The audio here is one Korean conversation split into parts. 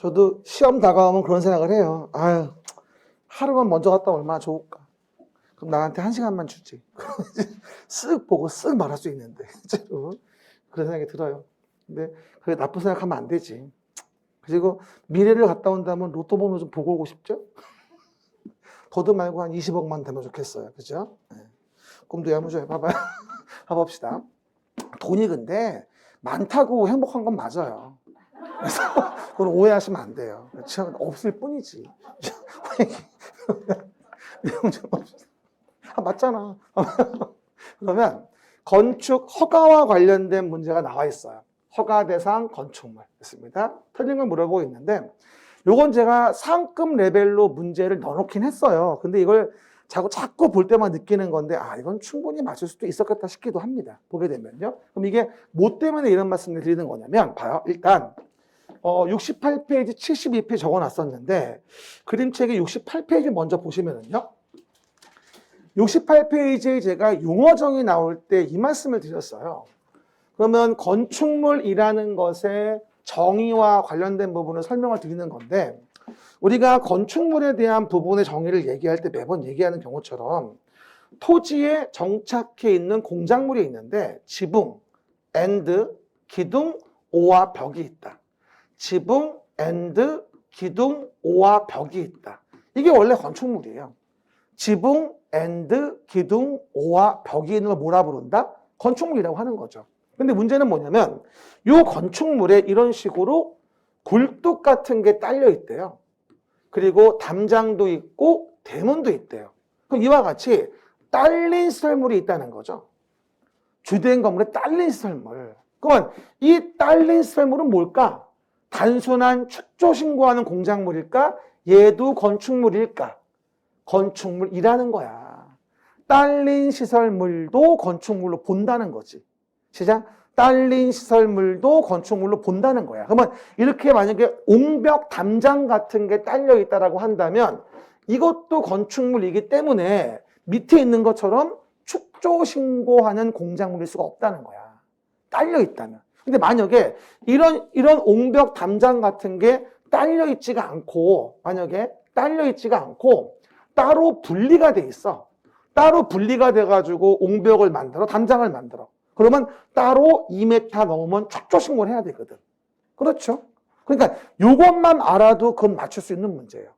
저도 시험 다가오면 그런 생각을 해요. 아유, 하루만 먼저 갔다 오면 얼마나 좋을까. 그럼 나한테 1시간만 주지. 쓱 보고 쓱 말할 수 있는데. 진짜로. 그런 생각이 들어요. 근데 그게 나쁜 생각하면 안 되지. 그리고 미래를 갔다 온다면 로또 번호 좀 보고 오고 싶죠? 더도 말고 한 20억만 되면 좋겠어요. 그죠? 네. 꿈도 야무져요. 봐봐요. 봐봅시다. 돈이 근데 많다고 행복한 건 맞아요. 그래서 그건 오해하시면 안 돼요. 그렇죠? 없을 뿐이지. 맞잖아. 그러면 건축 허가와 관련된 문제가 나와 있어요. 허가 대상 건축물 있습니다. 틀린 걸 물어보고 있는데 요건 제가 상급 레벨로 문제를 넣어놓긴 했어요. 근데 이걸 자꾸 볼 때만 느끼는 건데 이건 충분히 맞출 수도 있었겠다 싶기도 합니다. 보게 되면요. 그럼 이게 뭐 때문에 이런 말씀을 드리는 거냐면 봐요. 일단 68페이지, 72페이지 적어놨었는데 그림책의 68페이지 먼저 보시면은요. 68페이지에 제가 용어정의 나올 때 이 말씀을 드렸어요. 그러면 건축물이라는 것의 정의와 관련된 부분을 설명을 드리는 건데 우리가 건축물에 대한 부분의 정의를 얘기할 때 매번 얘기하는 경우처럼 토지에 정착해 있는 공작물이 있는데 지붕, 엔드, 기둥, 오와 벽이 있다. 지붕, 엔드, 기둥, 오와 벽이 있다. 이게 원래 건축물이에요. 지붕, 엔드, 기둥, 오와 벽이 있는 걸 뭐라 부른다? 건축물이라고 하는 거죠. 근데 문제는 뭐냐면 이 건축물에 이런 식으로 굴뚝 같은 게 딸려 있대요. 그리고 담장도 있고 대문도 있대요. 그럼 이와 같이 딸린 시설물이 있다는 거죠. 주된 건물에 딸린 시설물. 그러면 이 딸린 시설물은 뭘까? 단순한 축조 신고하는 공작물일까? 얘도 건축물일까? 건축물이라는 거야. 딸린 시설물도 건축물로 본다는 거지. 시작. 딸린 시설물도 건축물로 본다는 거야. 그러면 이렇게 만약에 옹벽 담장 같은 게 딸려 있다라고 한다면 이것도 건축물이기 때문에 밑에 있는 것처럼 축조 신고하는 공작물일 수가 없다는 거야. 딸려 있다면. 근데 만약에 이런 옹벽 담장 같은 게 딸려 있지가 않고 따로 분리가 돼 있어. 따로 분리가 돼가지고 옹벽을 만들어 담장을 만들어. 그러면 따로 2m 넘으면 축조 신고를 해야 되거든. 그렇죠? 그러니까 이것만 알아도 그건 맞출 수 있는 문제예요.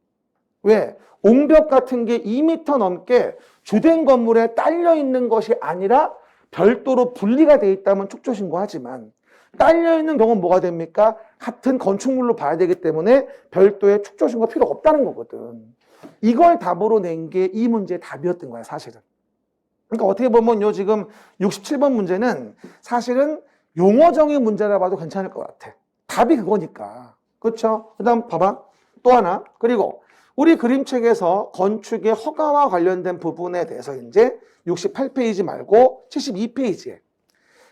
왜? 옹벽 같은 게 2m 넘게 주된 건물에 딸려 있는 것이 아니라 별도로 분리가 돼 있다면 축조 신고하지만 딸려 있는 경우는 뭐가 됩니까? 같은 건축물로 봐야 되기 때문에 별도의 축조 신고가 필요 없다는 거거든. 이걸 답으로 낸 게 이 문제의 답이었던 거야, 사실은. 그러니까 어떻게 보면 요 지금 67번 문제는 사실은 용어정의 문제라 봐도 괜찮을 것 같아. 답이 그거니까. 그렇죠? 그 다음 봐봐. 또 하나. 그리고 우리 그림책에서 건축의 허가와 관련된 부분에 대해서 이제 68페이지 말고 72페이지에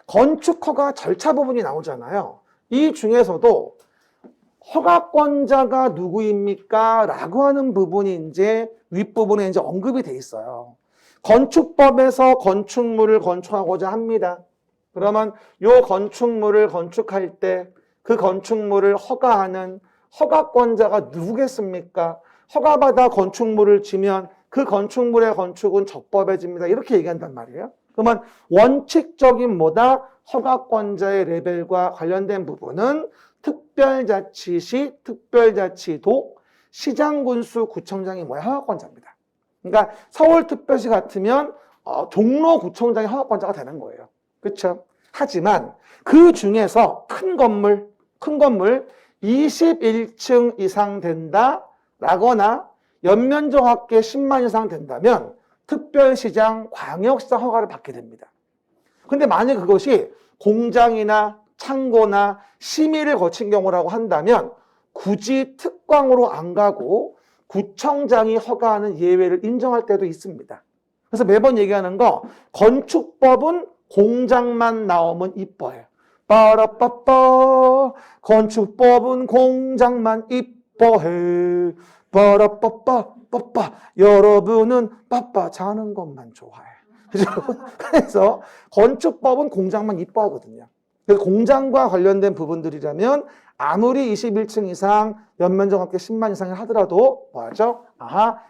건축 허가 절차 부분이 나오잖아요. 이 중에서도 허가권자가 누구입니까? 라고 하는 부분이 이제 윗부분에 이제 언급이 돼 있어요. 건축법에서 건축물을 건축하고자 합니다. 그러면 이 건축물을 건축할 때 그 건축물을 허가하는 허가권자가 누구겠습니까? 허가받아 건축물을 지면 그 건축물의 건축은 적법해집니다. 이렇게 얘기한단 말이에요. 그러면 원칙적인 뭐다? 허가권자의 레벨과 관련된 부분은 특별자치시, 특별자치도, 시장군수, 구청장이 뭐야? 허가권자입니다. 그러니까 서울특별시 같으면 종로구청장이 허가권자가 되는 거예요. 그렇죠? 하지만 그 중에서 큰 건물 21층 이상 된다라거나 연면적 합계 10만 이상 된다면 특별시장, 광역시장 허가를 받게 됩니다. 근데 만약 그것이 공장이나 창고나 심의를 거친 경우라고 한다면 굳이 특광으로 안 가고 구청장이 허가하는 예외를 인정할 때도 있습니다. 그래서 매번 얘기하는 거 건축법은 공장만 나오면 이뻐해요. 빠라빠빠 건축법은 공장만 이뻐해. 빠라빠빠 여러분은 빠빠 자는 것만 좋아해. 그래서 건축법은 공장만 이뻐하거든요. 그래서 공장과 관련된 부분들이라면 아무리 21층 이상 연면적 합계 10만 이상을 하더라도 뭐하죠?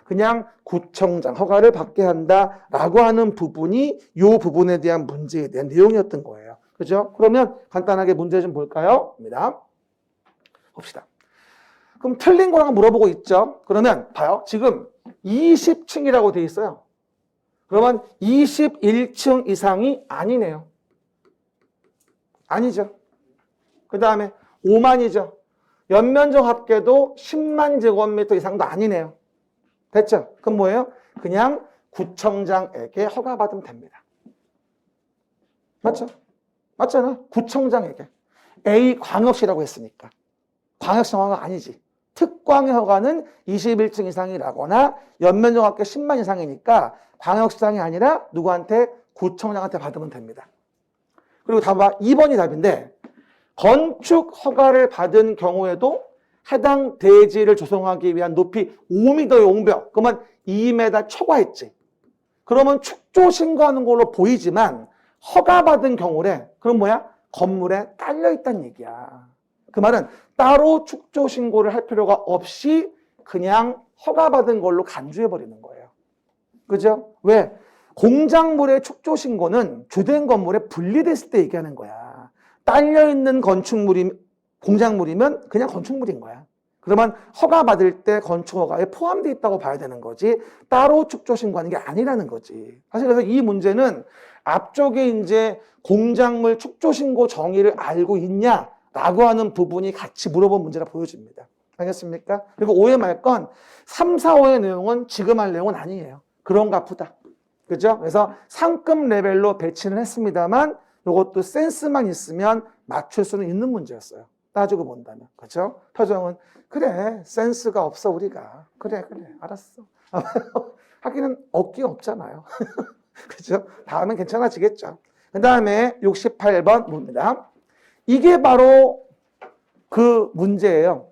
그냥 구청장 허가를 받게 한다라고 하는 부분이 이 부분에 대한 문제에 대한 내용이었던 거예요. 그죠? 그러면 간단하게 문제 좀 볼까요? 봅시다. 그럼 틀린 거랑 물어보고 있죠? 그러면 봐요. 지금 20층이라고 돼 있어요. 그러면 21층 이상이 아니네요. 아니죠. 그 다음에 5만이죠. 연면적 합계도 10만 제곱미터 이상도 아니네요. 됐죠? 그럼 뭐예요? 그냥 구청장에게 허가받으면 됩니다. 맞죠? 맞잖아. 구청장에게. A 광역시라고 했으니까. 광역시 허가가 아니지. 특광의 허가는 21층 이상이라거나 연면적 합계 10만 이상이니까 광역시장이 아니라 누구한테? 구청장한테 받으면 됩니다. 그리고 답 2번이 답인데 건축 허가를 받은 경우에도 해당 대지를 조성하기 위한 높이 5m의 용벽, 그러면 2m 초과했지. 그러면 축조 신고하는 걸로 보이지만 허가받은 경우래. 그럼 뭐야? 건물에 깔려있다는 얘기야. 그 말은 따로 축조 신고를 할 필요가 없이 그냥 허가받은 걸로 간주해버리는 거예요. 그죠? 왜? 공작물의 축조 신고는 주된 건물에 분리됐을 때 얘기하는 거야. 딸려있는 공작물이면 그냥 건축물인 거야. 그러면 허가받을 때 건축허가에 포함되어 있다고 봐야 되는 거지 따로 축조 신고하는 게 아니라는 거지. 사실 그래서 이 문제는 앞쪽에 이제 공작물 축조 신고 정의를 알고 있냐라고 하는 부분이 같이 물어본 문제라 보여집니다. 알겠습니까? 그리고 오해 말 건 3, 4, 5의 내용은 지금 할 내용은 아니에요. 그런가 보다. 그죠? 그래서 상급 레벨로 배치는 했습니다만 이것도 센스만 있으면 맞출 수는 있는 문제였어요. 따지고 본다면. 그죠? 표정은 그래 센스가 없어 우리가. 그래 알았어. 하기는 없기가 없잖아요. 그죠? 다음엔 괜찮아지겠죠. 그 다음에 68번 봅니다. 이게 바로 그 문제예요.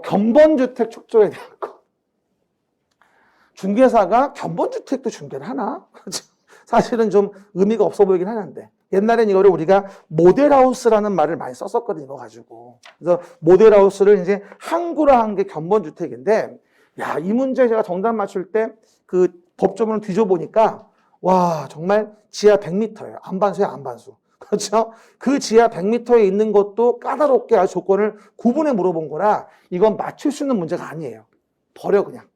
견본주택 축조에 대한 거. 중개사가 견본주택도 중개를 하나? 사실은 좀 의미가 없어 보이긴 하는데 옛날엔 이거를 우리가 모델하우스라는 말을 많이 썼었거든요. 이거 가지고. 그래서 모델하우스를 이제 항구화한 게 견본주택인데 야, 이 문제 제가 정답 맞출 때 그 법조문을 뒤져보니까 와 정말 지하 100m예요. 안반수야 안반수. 그렇죠? 그 지하 100m에 있는 것도 까다롭게 아주 조건을 구분해 물어본 거라 이건 맞출 수 있는 문제가 아니에요. 버려 그냥.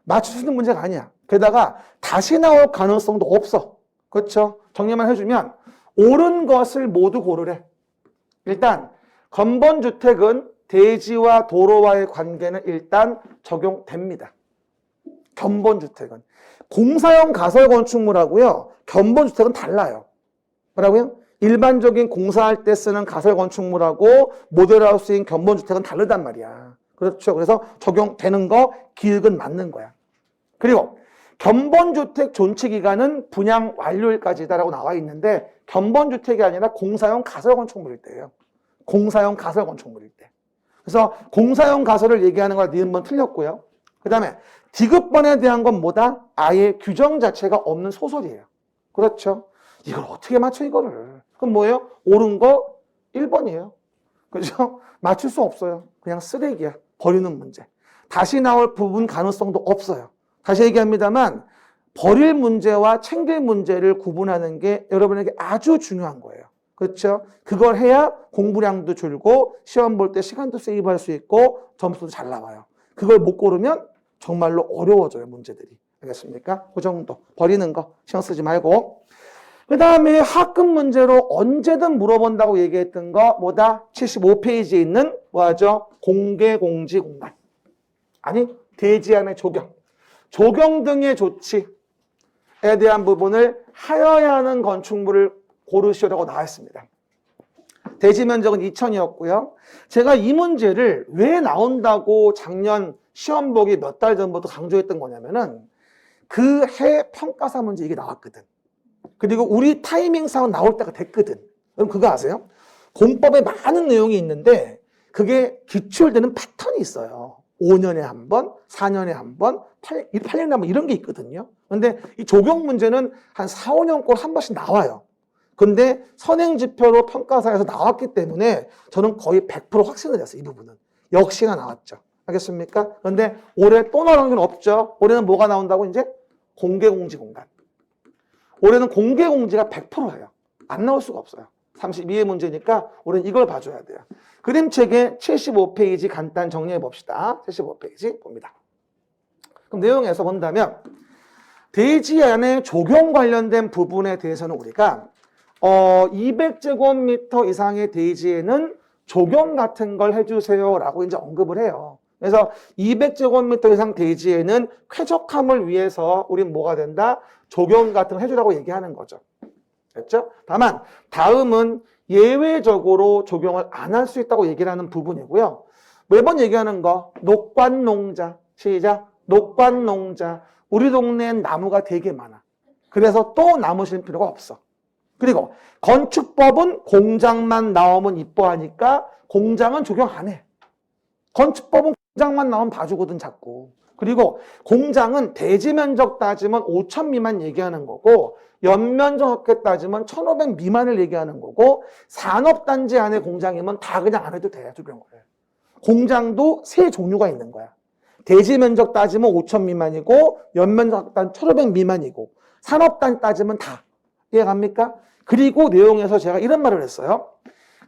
맞출 수 있는 문제가 아니야. 게다가 다시 나올 가능성도 없어. 그렇죠? 정리만 해주면 옳은 것을 모두 고르래. 일단 견본주택은 대지와 도로와의 관계는 일단 적용됩니다. 견본주택은. 공사용 가설 건축물하고요. 견본주택은 달라요. 뭐라고요? 일반적인 공사할 때 쓰는 가설 건축물하고 모델하우스인 견본주택은 다르단 말이야. 그렇죠. 그래서 적용되는 거 기획은 맞는 거야. 그리고 견본주택 존치기간은 분양 완료일까지다라고 나와 있는데 견본주택이 아니라 공사용 가설 건축물일 때예요. 공사용 가설 건축물일 때. 그래서 공사용 가설을 얘기하는 거랑 니은 번 틀렸고요. 그 다음에 디귿번에 대한 건 뭐다? 아예 규정 자체가 없는 소설이에요. 그렇죠? 이걸 어떻게 맞춰 이거를? 그럼 뭐예요? 옳은 거 1번이에요. 그죠? 맞출 수 없어요. 그냥 쓰레기야. 버리는 문제. 다시 나올 부분 가능성도 없어요. 다시 얘기합니다만 버릴 문제와 챙길 문제를 구분하는 게 여러분에게 아주 중요한 거예요. 그렇죠? 그걸 해야 공부량도 줄고 시험 볼 때 시간도 세이브할 수 있고 점수도 잘 나와요. 그걸 못 고르면 정말로 어려워져요, 문제들이. 알겠습니까? 그 정도. 버리는 거 신경 쓰지 말고. 그 다음에 하급 문제로 언제든 물어본다고 얘기했던 거 뭐다? 75페이지에 있는 뭐하죠? 공개공지 공간. 아니, 대지안의 조경. 조경 등의 조치에 대한 부분을 하여야 하는 건축물을 고르시오라고 나와 있습니다. 대지 면적은 2000이었고요. 제가 이 문제를 왜 나온다고 작년 시험 보기 몇 달 전부터 강조했던 거냐면은 그 해 평가사 문제 이게 나왔거든. 그리고 우리 타이밍상 나올 때가 됐거든. 여러분 그거 아세요? 공법에 많은 내용이 있는데 그게 기출되는 패턴이 있어요. 5년에 한 번, 4년에 한 번, 8년에 한 번 이런 게 있거든요. 그런데 이 조경 문제는 한 4, 5년 꼴 한 번씩 나와요. 근데 선행지표로 평가사에서 나왔기 때문에 저는 거의 100% 확신을 했어요. 이 부분은. 역시나 나왔죠. 알겠습니까? 그런데 올해 또 나오는 건 없죠. 올해는 뭐가 나온다고 이제? 공개공지 공간. 올해는 공개공지가 100%예요. 안 나올 수가 없어요. 32의 문제니까 올해는 이걸 봐줘야 돼요. 그림책의 75페이지 간단 정리해 봅시다. 75페이지 봅니다. 그럼 내용에서 본다면 대지안의 적용 관련된 부분에 대해서는 우리가 200제곱미터 이상의 대지에는 적용 같은 걸 해주세요 라고 이제 언급을 해요. 그래서 200제곱미터 이상 대지에는 쾌적함을 위해서 우린 뭐가 된다? 적용 같은 거 해주라고 얘기하는 거죠. 됐죠? 다만 다음은 예외적으로 적용을 안 할 수 있다고 얘기를 하는 부분이고요. 매번 얘기하는 거 녹관농자. 시작. 녹관농자. 우리 동네엔 나무가 되게 많아. 그래서 또 나무 실 필요가 없어. 그리고 건축법은 공장만 나오면 이뻐하니까 공장은 적용 안 해. 건축법은 공장만 나오면 봐주거든 자꾸. 그리고 공장은 대지 면적 따지면 5,000 미만 얘기하는 거고 연면적 합계 따지면 1,500 미만을 얘기하는 거고 산업단지 안에 공장이면 다 그냥 안 해도 돼. 적용을. 공장도 세 종류가 있는 거야. 대지 면적 따지면 5,000 미만이고 연면적 따지면 1,500 미만이고 산업단지 따지면 다. 이해갑니까? 그리고 내용에서 제가 이런 말을 했어요.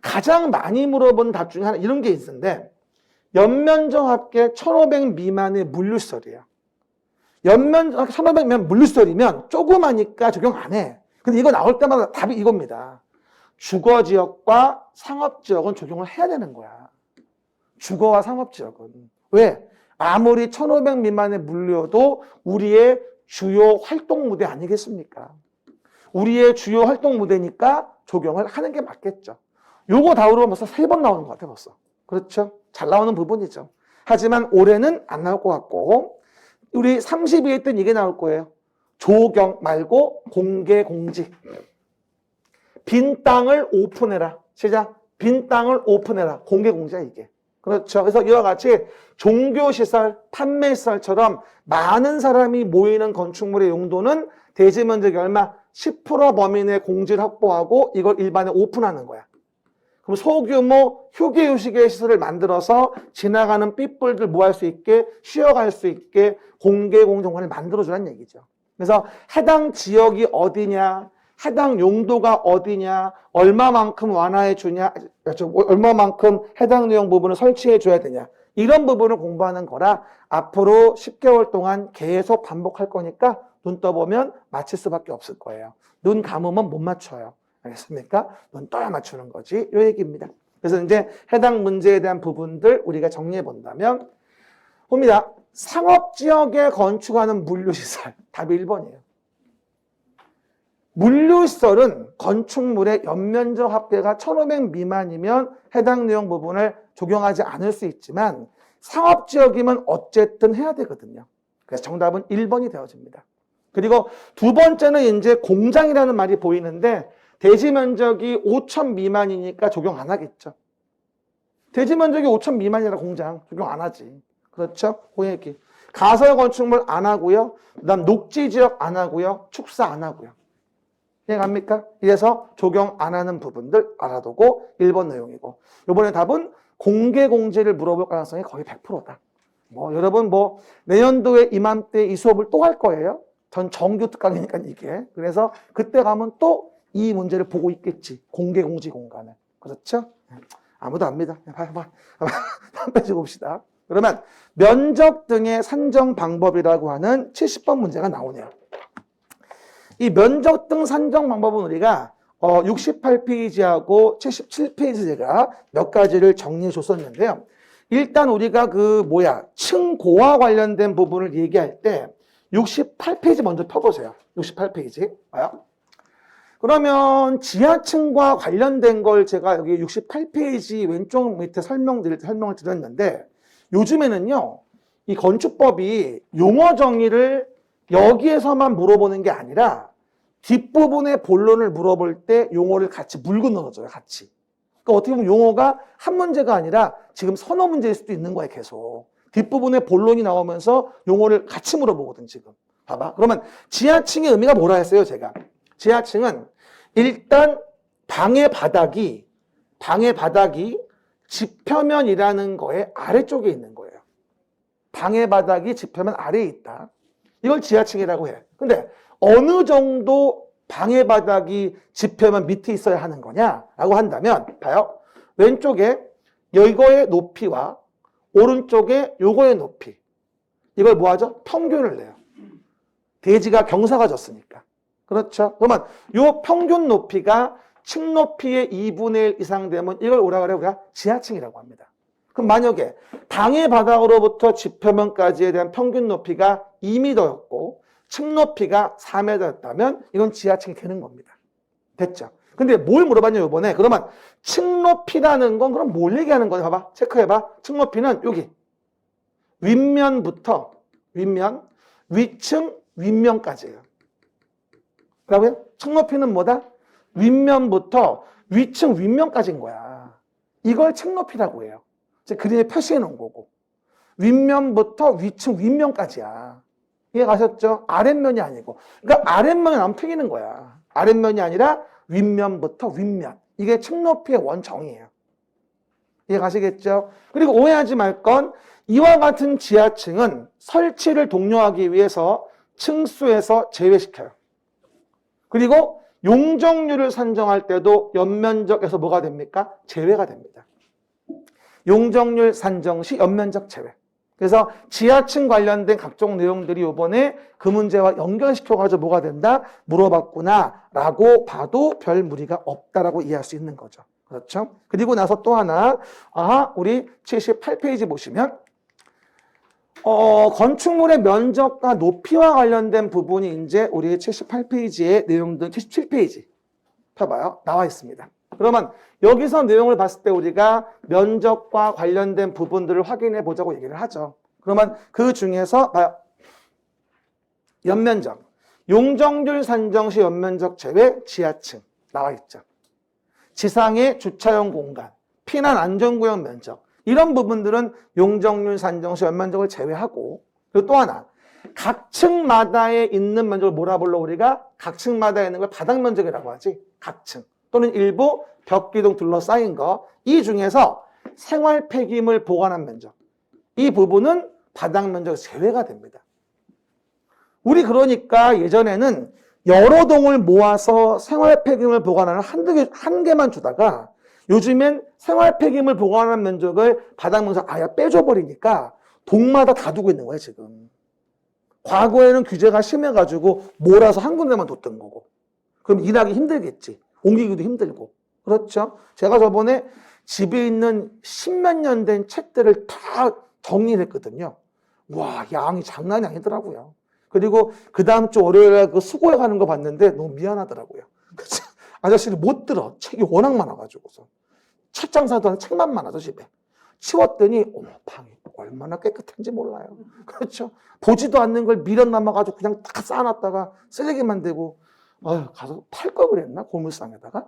가장 많이 물어본 답 중에 하나 이런 게 있는데 연면적 합계 1,500 미만의 물류시설이에요. 연면적 1,500 미만 물류시설이면 조그마니까 적용 안 해. 근데 이거 나올 때마다 답이 이겁니다. 주거지역과 상업지역은 적용을 해야 되는 거야. 주거와 상업지역은. 왜? 아무리 1,500 미만의 물류여도 우리의 주요 활동 무대 아니겠습니까? 우리의 주요 활동 무대니까 적용을 하는 게 맞겠죠. 요거 다루면 벌써 3번 나오는 것 같아 벌써. 그렇죠? 잘 나오는 부분이죠. 하지만 올해는 안 나올 것 같고 우리 32회 때는 이게 나올 거예요. 조경 말고 공개 공지. 빈 땅을 오픈해라. 시작. 빈 땅을 오픈해라. 공개 공지야 이게. 그렇죠. 그래서 이와 같이 종교시설, 판매시설처럼 많은 사람이 모이는 건축물의 용도는 대지 면적이 얼마? 10% 범위 내 공지를 확보하고 이걸 일반에 오픈하는 거야. 그럼 소규모 휴게휴식의 시설을 만들어서 지나가는 삐뿔들 뭐 할 수 있게 쉬어갈 수 있게 공개공정관을 만들어주라는 얘기죠. 그래서 해당 지역이 어디냐, 해당 용도가 어디냐, 얼마만큼 완화해 주냐, 얼마만큼 해당 내용 부분을 설치해 줘야 되냐 이런 부분을 공부하는 거라 앞으로 10개월 동안 계속 반복할 거니까 눈 떠보면 맞힐 수밖에 없을 거예요. 눈 감으면 못 맞춰요. 알겠습니까? 눈 떠야 맞추는 거지. 이 얘기입니다. 그래서 이제 해당 문제에 대한 부분들 우리가 정리해 본다면 봅니다. 상업지역에 건축하는 물류시설. 답이 1번이에요. 물류시설은 건축물의 연면적 합계가 1,500 미만이면 해당 내용 부분을 적용하지 않을 수 있지만 상업지역이면 어쨌든 해야 되거든요. 그래서 정답은 1번이 되어집니다. 그리고 두 번째는 이제 공장이라는 말이 보이는데 대지 면적이 5,000 미만이니까 적용 안 하겠죠. 대지 면적이 5,000 미만이라 공장 적용 안 하지. 그렇죠? 그 얘기. 가설 건축물 안 하고요. 그다음 녹지 지역 안 하고요. 축사 안 하고요. 이해갑니까? 이래서 적용 안 하는 부분들 알아두고 1번 내용이고 이번에 답은 공개 공지를 물어볼 가능성이 거의 100%다. 여러분 내년도에 이맘때 이 수업을 또 할 거예요. 전 정규 특강이니까 이게. 그래서 그때 가면 또 이 문제를 보고 있겠지. 공개 공지 공간을. 그렇죠? 아무도 압니다. 봐봐. 한 페이지 봅시다. 그러면 면적 등의 산정 방법이라고 하는 70번 문제가 나오네요. 이 면적 등 산정 방법은 우리가 68페이지하고 77페이지 제가 몇 가지를 정리해 줬었는데요. 일단 우리가 층고와 관련된 부분을 얘기할 때 68페이지 먼저 펴보세요. 68페이지. 봐요. 그러면 지하층과 관련된 걸 제가 여기 68페이지 왼쪽 밑에 설명을 드렸는데 요즘에는요, 이 건축법이 용어 정의를 여기에서만 물어보는 게 아니라 뒷부분의 본론을 물어볼 때 용어를 같이 물고 넣어줘요, 같이. 그러니까 어떻게 보면 용어가 한 문제가 아니라 지금 서너 문제일 수도 있는 거예요, 계속. 뒷부분에 본론이 나오면서 용어를 같이 물어보거든, 지금. 봐봐. 그러면 지하층의 의미가 뭐라 했어요, 제가? 지하층은 일단 방의 바닥이 지표면이라는 거에 아래쪽에 있는 거예요. 방의 바닥이 지표면 아래에 있다. 이걸 지하층이라고 해. 근데 어느 정도 방의 바닥이 지표면 밑에 있어야 하는 거냐라고 한다면 봐요. 왼쪽에 이거의 높이와 오른쪽에 요거의 높이. 이걸 뭐 하죠? 평균을 내요. 대지가 경사가 졌으니까. 그렇죠? 그러면 요 평균 높이가 층 높이의 2분의 1 이상 되면 이걸 뭐라 그래요? 우리가 지하층이라고 합니다. 그럼 만약에 방의 바닥으로부터 지표면까지에 대한 평균 높이가 2m였고 층 높이가 4m였다면 이건 지하층이 되는 겁니다. 됐죠? 근데 뭘 물어봤냐 이번에. 그러면 층 높이라는 건 그럼 뭘 얘기하는 거냐? 봐봐. 체크해봐. 층 높이는 여기 윗면부터 위층 윗면까지예요. 뭐라고요? 층 높이는 뭐다? 윗면부터 위층 윗면까지인 거야. 이걸 층 높이라고 해요. 그림에 표시해 놓은 거고. 윗면부터 위층 윗면까지야. 이해 가셨죠? 아랫면이 아니고. 그러니까 아랫면은 안 풀리는 거야. 아랫면이 아니라 윗면부터 윗면. 이게 층 높이의 원정이에요. 이해 가시겠죠? 그리고 오해하지 말 건 이와 같은 지하층은 설치를 독려하기 위해서 층수에서 제외시켜요. 그리고 용적률을 산정할 때도 연면적에서 뭐가 됩니까? 제외가 됩니다. 용적률 산정 시 연면적 제외. 그래서 지하층 관련된 각종 내용들이 이번에 그 문제와 연결시켜가지고 뭐가 된다? 물어봤구나 라고 봐도 별 무리가 없다라고 이해할 수 있는 거죠. 그렇죠? 그리고 나서 또 하나, 우리 78페이지 보시면 건축물의 면적과 높이와 관련된 부분이 이제 우리 78페이지의 내용들 77페이지 펴봐요. 나와 있습니다. 그러면 여기서 내용을 봤을 때 우리가 면적과 관련된 부분들을 확인해 보자고 얘기를 하죠. 그러면 그 중에서 봐요. 연면적. 용적률 산정 시 연면적 제외 지하층 나와 있죠. 지상의 주차용 공간, 피난 안전구역 면적. 이런 부분들은 용적률 산정 시 연면적을 제외하고 그리고 또 하나 각 층마다에 있는 면적을 뭐라 불러 우리가? 각 층마다에 있는 걸 바닥 면적이라고 하지. 각 층. 또는 일부 벽기둥 둘러싸인 거. 이 중에서 생활 폐기물 보관한 면적. 이 부분은 바닥 면적 제외가 됩니다. 우리 그러니까 예전에는 여러 동을 모아서 생활 폐기물 보관하는 한 개만 주다가 요즘엔 생활 폐기물 보관하는 면적을 바닥 면적 아예 빼줘버리니까 동마다 다 두고 있는 거예요, 지금. 과거에는 규제가 심해가지고 몰아서 한 군데만 뒀던 거고. 그럼 일하기 힘들겠지. 옮기기도 힘들고. 그렇죠? 제가 저번에 집에 있는 10몇 년 된 책들을 다 정리를 했거든요. 와, 양이 장난이 아니더라고요. 그리고 그 다음 주 월요일에 그 수고해 가는 거 봤는데 너무 미안하더라고요. 아저씨를 못 들어. 책이 워낙 많아가지고서. 책 장사도 하는 책만 많아서 집에. 치웠더니, 어머, 방이 얼마나 깨끗한지 몰라요. 그렇죠? 보지도 않는 걸 미련 남아가지고 그냥 딱 쌓아놨다가 쓰레기만 되고, 가서 팔 걸 그랬나? 고물상에다가?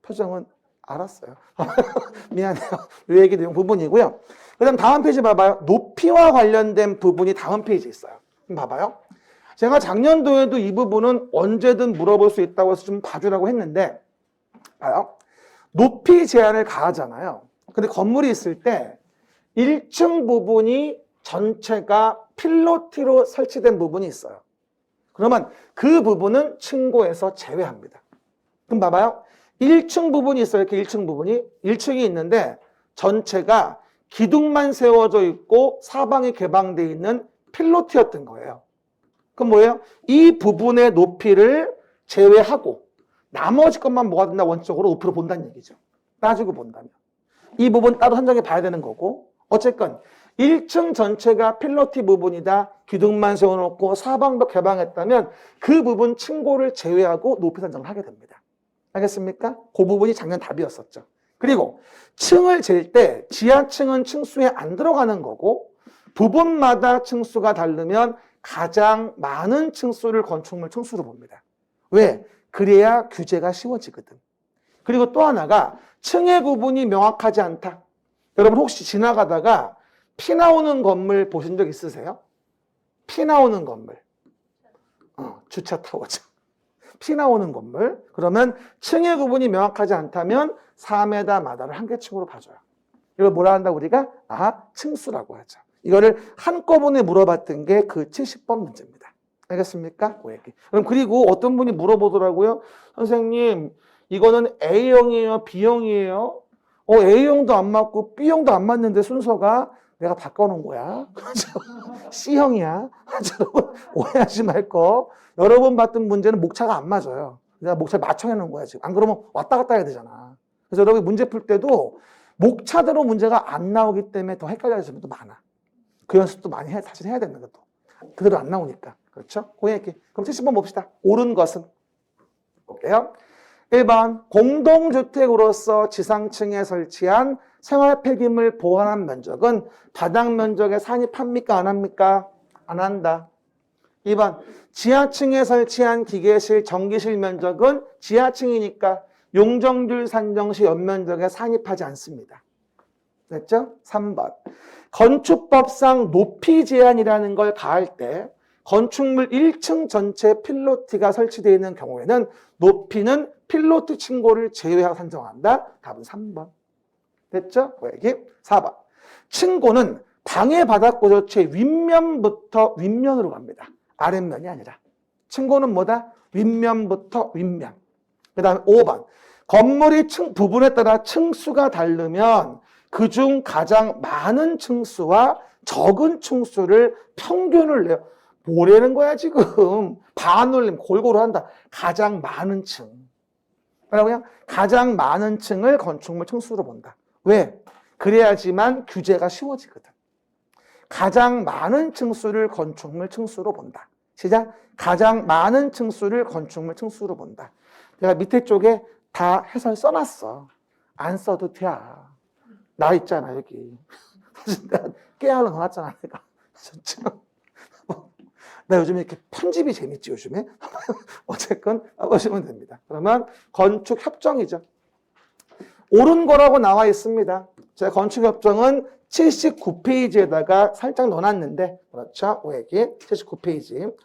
표정은 알았어요. 미안해요. 이 얘기 내용 부분이고요. 그 다음 다음 페이지 봐봐요. 높이와 관련된 부분이 다음 페이지에 있어요. 봐봐요. 제가 작년도에도 이 부분은 언제든 물어볼 수 있다고 해서 좀 봐주라고 했는데, 봐요. 높이 제한을 가하잖아요. 근데 건물이 있을 때 1층 부분이 전체가 필로티로 설치된 부분이 있어요. 그러면 그 부분은 층고에서 제외합니다. 그럼 봐봐요. 1층 부분이 있어요. 이렇게 1층 부분이. 1층이 있는데 전체가 기둥만 세워져 있고 사방이 개방되어 있는 필로티였던 거예요. 그럼 뭐예요? 이 부분의 높이를 제외하고 나머지 것만 뭐가 된다? 원칙적으로 높이로 본다는 얘기죠. 따지고 본다면. 이 부분 따로 한정해 봐야 되는 거고 어쨌건 1층 전체가 필로티 부분이다. 기둥만 세워놓고 사방도 개방했다면 그 부분 층고를 제외하고 높이 산정을 하게 됩니다. 알겠습니까? 그 부분이 작년 답이었었죠. 그리고 층을 잴 때 지하층은 층수에 안 들어가는 거고 부분마다 층수가 다르면 가장 많은 층수를 건축물 층수로 봅니다. 왜? 그래야 규제가 쉬워지거든. 그리고 또 하나가 층의 구분이 명확하지 않다. 여러분 혹시 지나가다가 피 나오는 건물 보신 적 있으세요? 피 나오는 건물. 주차타워죠. 피 나오는 건물. 그러면 층의 구분이 명확하지 않다면 4m마다를 한 개 층으로 봐줘요. 이걸 뭐라 한다 우리가? 층수라고 하죠. 이거를 한꺼번에 물어봤던 게 그 70번 문제입니다. 알겠습니까? 그 얘기. 그럼 그리고 어떤 분이 물어보더라고요. 선생님, 이거는 A형이에요? B형이에요? A형도 안 맞고 B형도 안 맞는데 순서가 내가 바꿔놓은 거야. C형이야. 여러분 오해하지 말 거. 여러 번 봤던 문제는 목차가 안 맞아요. 내가 목차 맞춰놓은 거야 지금. 안 그러면 왔다 갔다 해야 되잖아. 그래서 여러분 문제 풀 때도 목차대로 문제가 안 나오기 때문에 더 헷갈려지는 점도 많아. 그 연습도 많이 사실 해야 되는 것도. 그대로 안 나오니까. 그렇죠? 그 얘기. 그럼 70번 봅시다. 옳은 것은. 볼게요. 1번 공동주택으로서 지상층에 설치한 생활 폐기물 보관한 면적은 바닥 면적에 산입합니까? 안 합니까? 안 한다. 2번 지하층에 설치한 기계실, 전기실 면적은 지하층이니까 용적률 산정 시 연면적에 산입하지 않습니다. 됐죠? 3번 건축법상 높이 제한이라는 걸 가할 때 건축물 1층 전체 필로티가 설치되어 있는 경우에는 높이는 필로티 층고를 제외하고 산정한다. 답은 3번. 됐죠? 그 얘기. 4번. 층고는 방해 바닥 고조체 윗면부터 윗면으로 갑니다. 아랫면이 아니라. 층고는 뭐다? 윗면부터 윗면. 그 다음에 5번. 건물의 부분에 따라 층수가 다르면 그중 가장 많은 층수와 적은 층수를 평균을 내요. 뭐라는 거야 지금. 반올림 골고루 한다. 가장 많은 층. 그냥 가장 많은 층을 건축물 층수로 본다. 왜? 그래야지만 규제가 쉬워지거든. 가장 많은 층수를 건축물 층수로 본다. 시작. 가장 많은 층수를 건축물 층수로 본다. 내가 밑에 쪽에 다 해설 써놨어. 안 써도 돼. 나 있잖아 여기. 사실 내가 깨알로 넣어놨잖아 내가. 나 요즘에 이렇게 편집이 재밌지 요즘에. 어쨌건 보시면 됩니다. 그러면 건축 협정이죠. 옳은 거라고 나와 있습니다. 제가 건축 협정은 79페이지에다가 살짝 넣어놨는데, 그렇죠? 그 얘기 79페이지.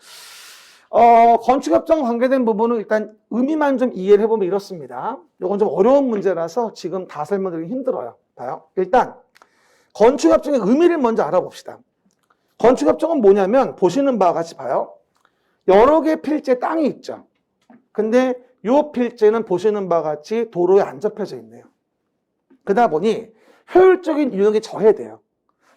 건축 협정 관계된 부분은 일단 의미만 좀 이해를 해보면 이렇습니다. 이건 좀 어려운 문제라서 지금 다 설명드리기 힘들어요. 봐요. 일단 건축 협정의 의미를 먼저 알아봅시다. 건축협정은 뭐냐면 보시는 바와 같이 봐요. 여러 개의 필지에 땅이 있죠. 근데 이 필지는 보시는 바와 같이 도로에 안 접혀져 있네요. 그러다 보니 효율적인 이용이 저해돼요.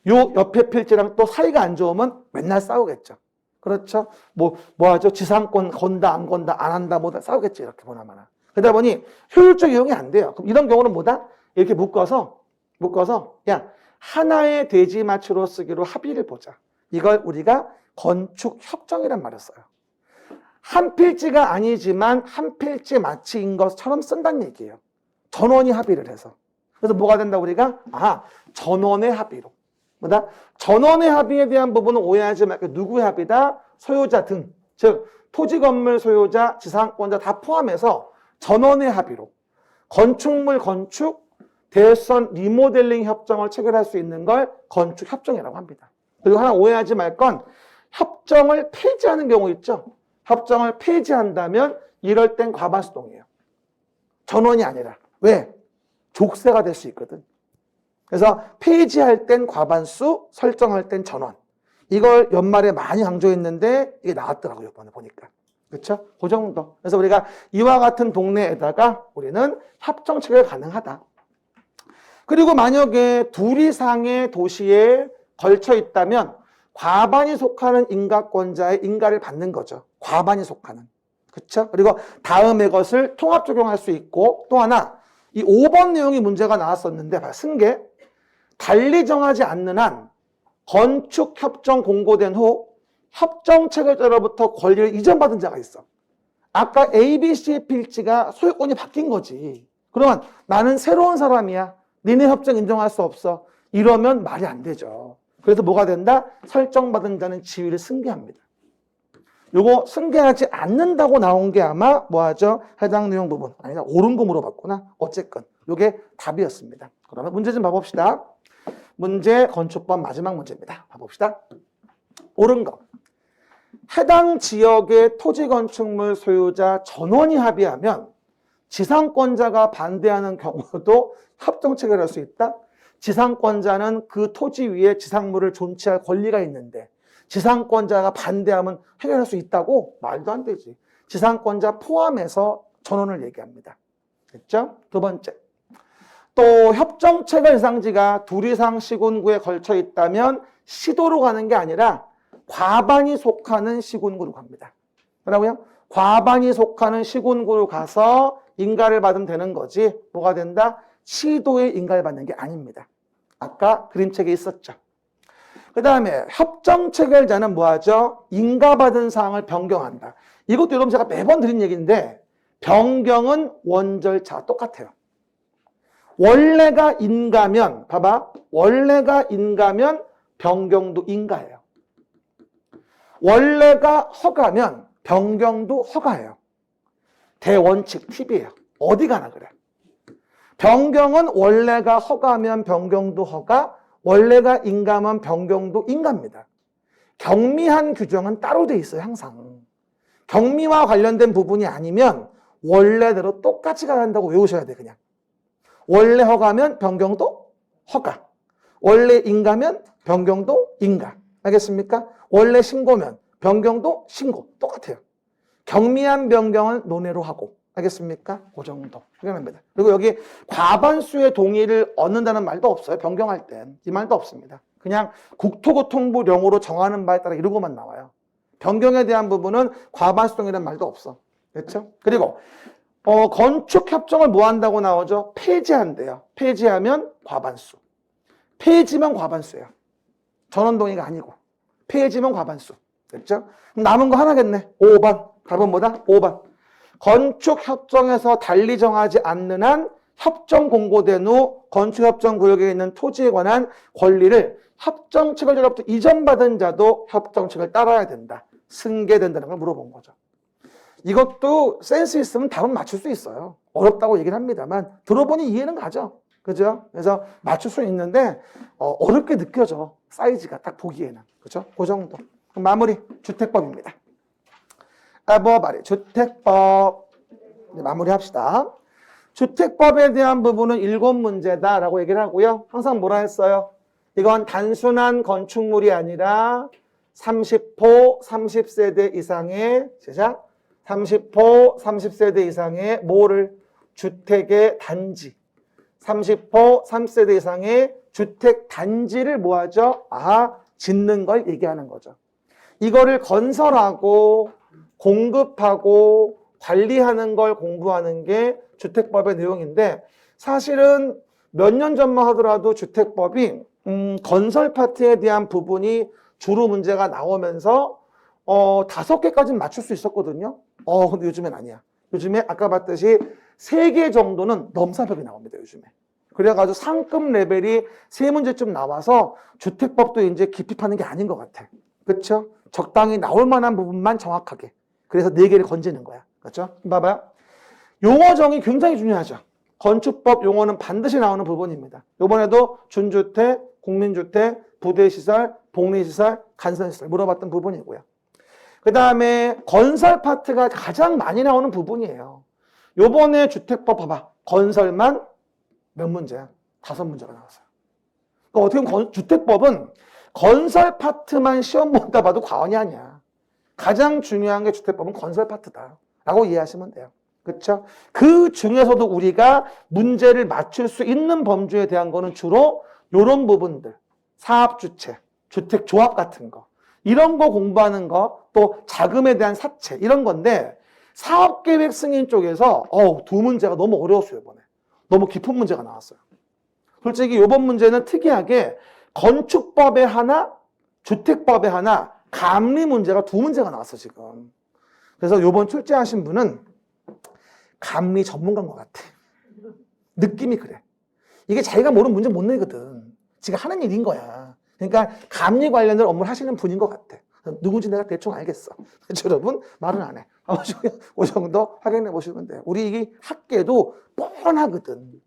요 옆에 필지랑 또 사이가 안 좋으면 맨날 싸우겠죠. 그렇죠? 뭐 하죠? 지상권 건다, 안 건다, 안 한다, 뭐다 싸우겠지. 이렇게 보나마나. 그러다 보니 효율적 이용이 안 돼요. 그럼 이런 경우는 뭐다? 이렇게 묶어서 야 하나의 대지마치로 쓰기로 합의를 보자. 이걸 우리가 건축협정이란 말을 써요. 한 필지가 아니지만 한 필지 마치인 것처럼 쓴다는 얘기예요. 전원이 합의를 해서. 그래서 뭐가 된다 우리가? 전원의 합의로. 뭐다? 전원의 합의에 대한 부분은 오해하지 말고 누구의 합의다? 소유자 등. 즉 토지 건물 소유자, 지상권자 다 포함해서 전원의 합의로 건축물 건축, 대선 리모델링 협정을 체결할 수 있는 걸 건축협정이라고 합니다. 그리고 하나 오해하지 말 건 협정을 폐지하는 경우 있죠. 협정을 폐지한다면 이럴 땐 과반수동이에요. 전원이 아니라. 왜? 족쇄가 될 수 있거든. 그래서 폐지할 땐 과반수, 설정할 땐 전원. 이걸 연말에 많이 강조했는데 이게 나왔더라고요. 이번에 보니까. 그렇죠? 그 정도. 그래서 우리가 이와 같은 동네에다가 우리는 협정 체결 가능하다. 그리고 만약에 둘 이상의 도시에 걸쳐 있다면 과반이 속하는 인가권자의 인가를 받는 거죠. 과반이 속하는. 그렇죠? 그리고 다음의 것을 통합 적용할 수 있고 또 하나 이 5번 내용이 문제가 나왔었는데 승계 달리 정하지 않는 한 건축협정 공고된 후 협정 체결자로부터 권리를 이전받은 자가 있어. 아까 ABC의 필지가 소유권이 바뀐 거지. 그러면 나는 새로운 사람이야. 니네 협정 인정할 수 없어. 이러면 말이 안 되죠. 그래서 뭐가 된다? 설정받은 자는 지위를 승계합니다. 요거 승계하지 않는다고 나온 게 아마 뭐하죠? 해당 내용 부분. 아니다. 옳은 거 물어봤구나. 어쨌건 요게 답이었습니다. 그러면 문제 좀 봐봅시다. 문제 건축법 마지막 문제입니다. 봐봅시다. 옳은 거. 해당 지역의 토지 건축물 소유자 전원이 합의하면 지상권자가 반대하는 경우도 협정 체결할 수 있다. 지상권자는 그 토지 위에 지상물을 존치할 권리가 있는데 지상권자가 반대하면 해결할 수 있다고? 말도 안 되지. 지상권자 포함해서 전원을 얘기합니다. 됐죠? 두 번째. 또 협정체결 대상지가 둘 이상 시군구에 걸쳐 있다면 시도로 가는 게 아니라 과반이 속하는 시군구로 갑니다. 뭐라고요? 과반이 속하는 시군구로 가서 인가를 받으면 되는 거지. 뭐가 된다? 시도에 인가를 받는 게 아닙니다. 아까 그림책에 있었죠. 그 다음에 협정 체결자는 뭐하죠? 인가받은 사항을 변경한다. 이것도 여러분 제가 매번 드린 얘기인데 변경은 원절차 똑같아요. 원래가 인가면 봐봐. 원래가 인가면 변경도 인가예요. 원래가 허가면 변경도 허가예요. 대원칙 팁이에요. 어디 가나 그래. 변경은 원래가 허가면 변경도 허가, 원래가 인가면 변경도 인가입니다. 경미한 규정은 따로 돼 있어요, 항상. 경미와 관련된 부분이 아니면 원래대로 똑같이 가야 한다고 외우셔야 돼, 그냥. 원래 허가면 변경도 허가. 원래 인가면 변경도 인가. 알겠습니까? 원래 신고면 변경도 신고. 똑같아요. 경미한 변경은 논외로 하고. 알겠습니까? 그 정도. 그겁니다. 그리고 여기 과반수의 동의를 얻는다는 말도 없어요. 변경할 땐. 이 말도 없습니다. 그냥 국토교통부령으로 정하는 바에 따라 이런 것만 나와요. 변경에 대한 부분은 과반수 동의라는 말도 없어. 됐죠? 그리고 건축협정을 뭐 한다고 나오죠? 폐지한대요. 폐지하면 과반수. 폐지면 과반수예요. 전원동의가 아니고. 폐지면 과반수. 됐죠? 그럼 남은 거 하나겠네. 5번. 답은 뭐다? 5번. 건축협정에서 달리 정하지 않는 한 협정 공고된 후 건축협정구역에 있는 토지에 관한 권리를 협정 체결자로부터 이전받은 자도 협정 체결을 따라야 된다. 승계된다는 걸 물어본 거죠. 이것도 센스 있으면 답은 맞출 수 있어요. 어렵다고 얘기를 합니다만 들어보니 이해는 가죠. 그죠? 그래서 맞출 수 있는데 어렵게 느껴져. 사이즈가 딱 보기에는. 그죠? 그 정도. 그럼 마무리. 주택법입니다. 주택법. 마무리 합시다. 주택법에 대한 부분은 7문제다라고 얘기를 하고요. 항상 뭐라 했어요? 이건 단순한 건축물이 아니라 30호, 30세대 이상의, 시작. 30호, 30세대 이상의 뭐를? 주택의 단지. 30호, 30세대 이상의 주택 단지를 뭐하죠? 짓는 걸 얘기하는 거죠. 이거를 건설하고 공급하고 관리하는 걸 공부하는 게 주택법의 내용인데 사실은 몇 년 전만 하더라도 주택법이 건설 파트에 대한 부분이 주로 문제가 나오면서 5개까지는 맞출 수 있었거든요. 근데 요즘엔 아니야. 요즘에 아까 봤듯이 3개 정도는 넘사벽이 나옵니다, 요즘에. 그래가지고 상급 레벨이 3문제쯤 나와서 주택법도 이제 깊이 파는 게 아닌 것 같아. 그렇죠? 적당히 나올 만한 부분만 정확하게. 그래서 4개를 건지는 거야. 그렇죠? 봐봐요. 용어 정의 굉장히 중요하죠. 건축법 용어는 반드시 나오는 부분입니다. 이번에도 준주택, 국민주택, 부대시설, 복리시설, 간선시설 물어봤던 부분이고요. 그 다음에 건설 파트가 가장 많이 나오는 부분이에요. 요번에 주택법 봐봐. 건설만 몇 문제야? 5문제가 나왔어요. 그러니까 어떻게 보면 주택법은 건설 파트만 시험 본다 봐도 과언이 아니야. 가장 중요한 게 주택법은 건설 파트다 라고 이해하시면 돼요. 그렇죠? 그 중에서도 우리가 문제를 맞출 수 있는 범주에 대한 거는 주로 이런 부분들, 사업주체, 주택조합 같은 거, 이런 거 공부하는 거, 또 자금에 대한 사채 이런 건데 사업계획 승인 쪽에서 2문제가 너무 어려웠어요. 이번에 너무 깊은 문제가 나왔어요. 솔직히 이번 문제는 특이하게 건축법에 하나, 주택법에 하나, 감리 문제가 2문제가 나왔어 지금. 그래서 이번 출제하신 분은 감리 전문가인 것 같아. 느낌이 그래. 이게 자기가 모르는 문제 못 내거든. 지가 하는 일인 거야. 그러니까 감리 관련된 업무를 하시는 분인 것 같아. 누군지 내가 대충 알겠어. 그렇죠, 여러분? 말은 안 해. 그 정도 확인해 보시면 돼요. 우리 이 학계도 뻔하거든.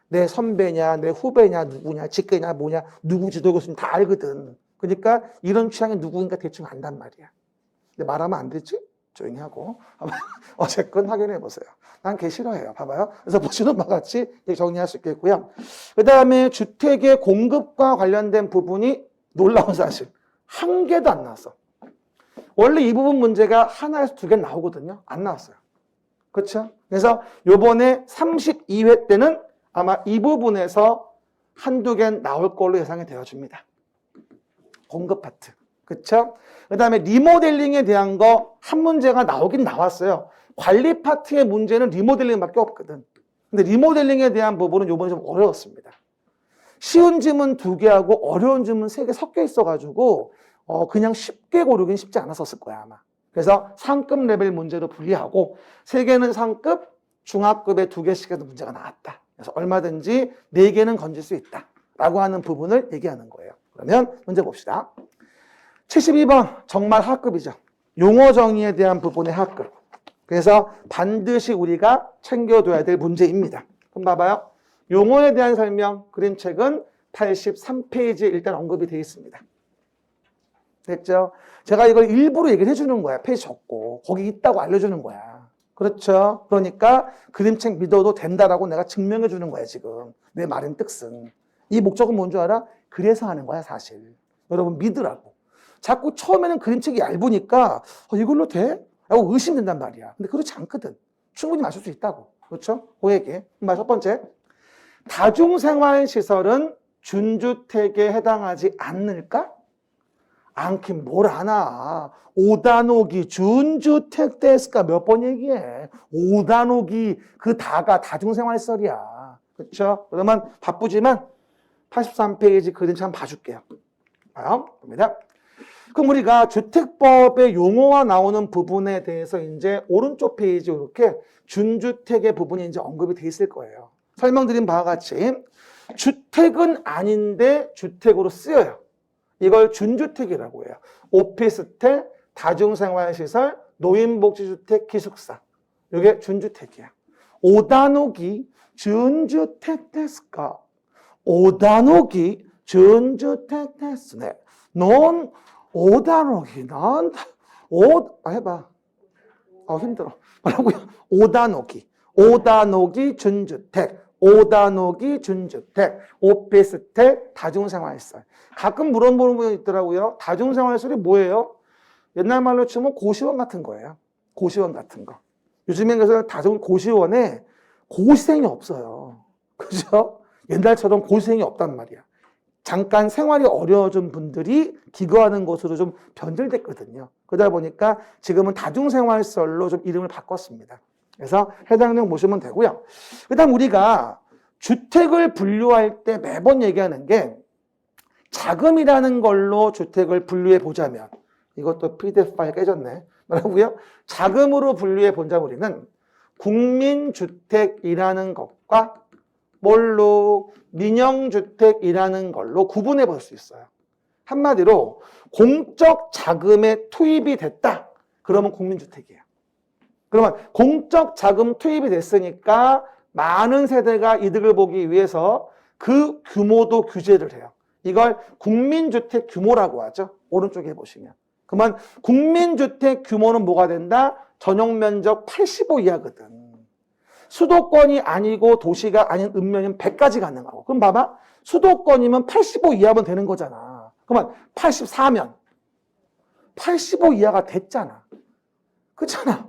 내 선배냐, 내 후배냐, 누구냐, 직계냐, 뭐냐, 누구 지도 교수님 다 알거든. 그러니까 이런 취향이 누구인가 대충 안단 말이야. 근데 말하면 안 되지? 조용히 하고. 어쨌건 확인해 보세요. 난 개 싫어해요. 봐봐요. 그래서 보시는 바와 같이 정리할 수 있겠고요. 그 다음에 주택의 공급과 관련된 부분이 놀라운 사실. 한 개도 안 나왔어. 원래 이 부분 문제가 하나에서 두 개 나오거든요. 안 나왔어요. 그렇죠? 그래서 요번에 32회 때는 아마 이 부분에서 한두 개 나올 걸로 예상이 되어집니다. 공급 파트. 그렇죠? 그 다음에 리모델링에 대한 거 한 문제가 나오긴 나왔어요. 관리 파트의 문제는 리모델링밖에 없거든. 근데 리모델링에 대한 부분은 요번에 좀 어려웠습니다. 쉬운 질문 2개하고 어려운 질문 3개 섞여 있어가지고 그냥 쉽게 고르긴 쉽지 않았었을 거야 아마. 그래서 상급 레벨 문제로 분리하고 3개는 상급, 중하급에 2개씩 해도 문제가 나왔다. 그래서 얼마든지 4개는 건질 수 있다 라고 하는 부분을 얘기하는 거예요. 그러면 문제 봅시다. 72번 정말 하급이죠. 용어 정의에 대한 부분의 하급. 그래서 반드시 우리가 챙겨둬야 될 문제입니다. 그럼 봐봐요. 용어에 대한 설명, 그림책은 83페이지에 일단 언급이 되어 있습니다. 됐죠? 제가 이걸 일부러 얘기를 해주는 거야. 페이지 적고. 거기 있다고 알려주는 거야. 그렇죠? 그러니까 그림책 믿어도 된다라고 내가 증명해 주는 거야, 지금. 내 말인 뜻은. 이 목적은 뭔 줄 알아? 그래서 하는 거야, 사실. 여러분 믿으라고. 자꾸 처음에는 그림책이 얇으니까 이걸로 돼? 라고 의심된단 말이야. 근데 그렇지 않거든. 충분히 마실 수 있다고. 그렇죠? 그 얘기. 첫 번째. 다중생활시설은 준주택에 해당하지 않을까? 않긴 뭘 아나. 5단옥이 준주택 됐을까? 몇 번 얘기해. 5단옥이 그 다가 다중생활시설이야. 그렇죠? 그러면 바쁘지만 83페이지 그림책 한번 봐줄게요. 봐요. 봅니다. 그럼 우리가 주택법의 용어가 나오는 부분에 대해서 이제 오른쪽 페이지 이렇게 준주택의 부분이 이제 언급이 돼 있을 거예요. 설명드린 바와 같이 주택은 아닌데 주택으로 쓰여요. 이걸 준주택이라고 해요. 오피스텔, 다중생활시설, 노인복지주택, 기숙사. 이게 준주택이야. 5단옥이 준주택 됐을까? 5단옥이 준주택 됐으네. 넌 5단옥이 해봐. 힘들어. 뭐라고요? 5단옥이 준주택. 5단옥이 준주택. 오피스텔, 다중생활시설. 가끔 물어보는 분이 있더라고요. 다중생활시설이 뭐예요? 옛날 말로 치면 고시원 같은 거예요. 고시원 같은 거. 요즘엔 그래서 고시원에 고시생이 없어요. 그죠? 옛날처럼 고시생이 없단 말이야. 잠깐 생활이 어려워진 분들이 기거하는 곳으로 좀 변질됐거든요. 그러다 보니까 지금은 다중생활시설로 좀 이름을 바꿨습니다. 그래서 해당 내용 보시면 되고요. 그 다음 우리가 주택을 분류할 때 매번 얘기하는 게 자금이라는 걸로 주택을 분류해 보자면, 이것도 PDF 파일 깨졌네. 뭐라고요? 자금으로 분류해 보자 우리는 국민주택이라는 것과 뭘로 민영주택이라는 걸로 구분해 볼 수 있어요. 한마디로 공적 자금에 투입이 됐다. 그러면 국민주택이에요. 그러면 공적 자금 투입이 됐으니까 많은 세대가 이득을 보기 위해서 그 규모도 규제를 해요. 이걸 국민주택 규모라고 하죠. 오른쪽에 보시면. 그러면 국민주택 규모는 뭐가 된다? 전용 면적 85 이하거든. 수도권이 아니고 도시가 아닌 읍면이면 100까지 가능하고. 그럼 봐봐. 수도권이면 85 이하면 되는 거잖아. 그러면 84면 85 이하가 됐잖아. 그렇잖아.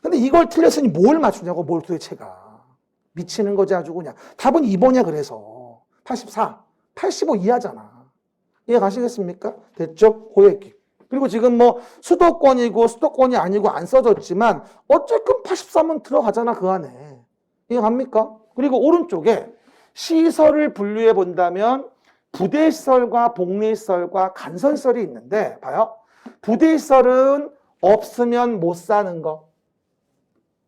근데 이걸 틀렸으니 뭘 맞추냐고, 뭘 도대체가. 미치는 거지 아주 그냥. 답은 2번이야 그래서. 84. 85 이하잖아. 이해 가시겠습니까? 됐죠? 그 얘기. 그리고 지금 뭐 수도권이고 수도권이 아니고 안 써졌지만 어쨌든 83은 들어가잖아 그 안에. 이해 갑니까? 그리고 오른쪽에 시설을 분류해 본다면 부대시설과 복리시설과 간선시설이 있는데 봐요. 부대시설은 없으면 못 사는 거.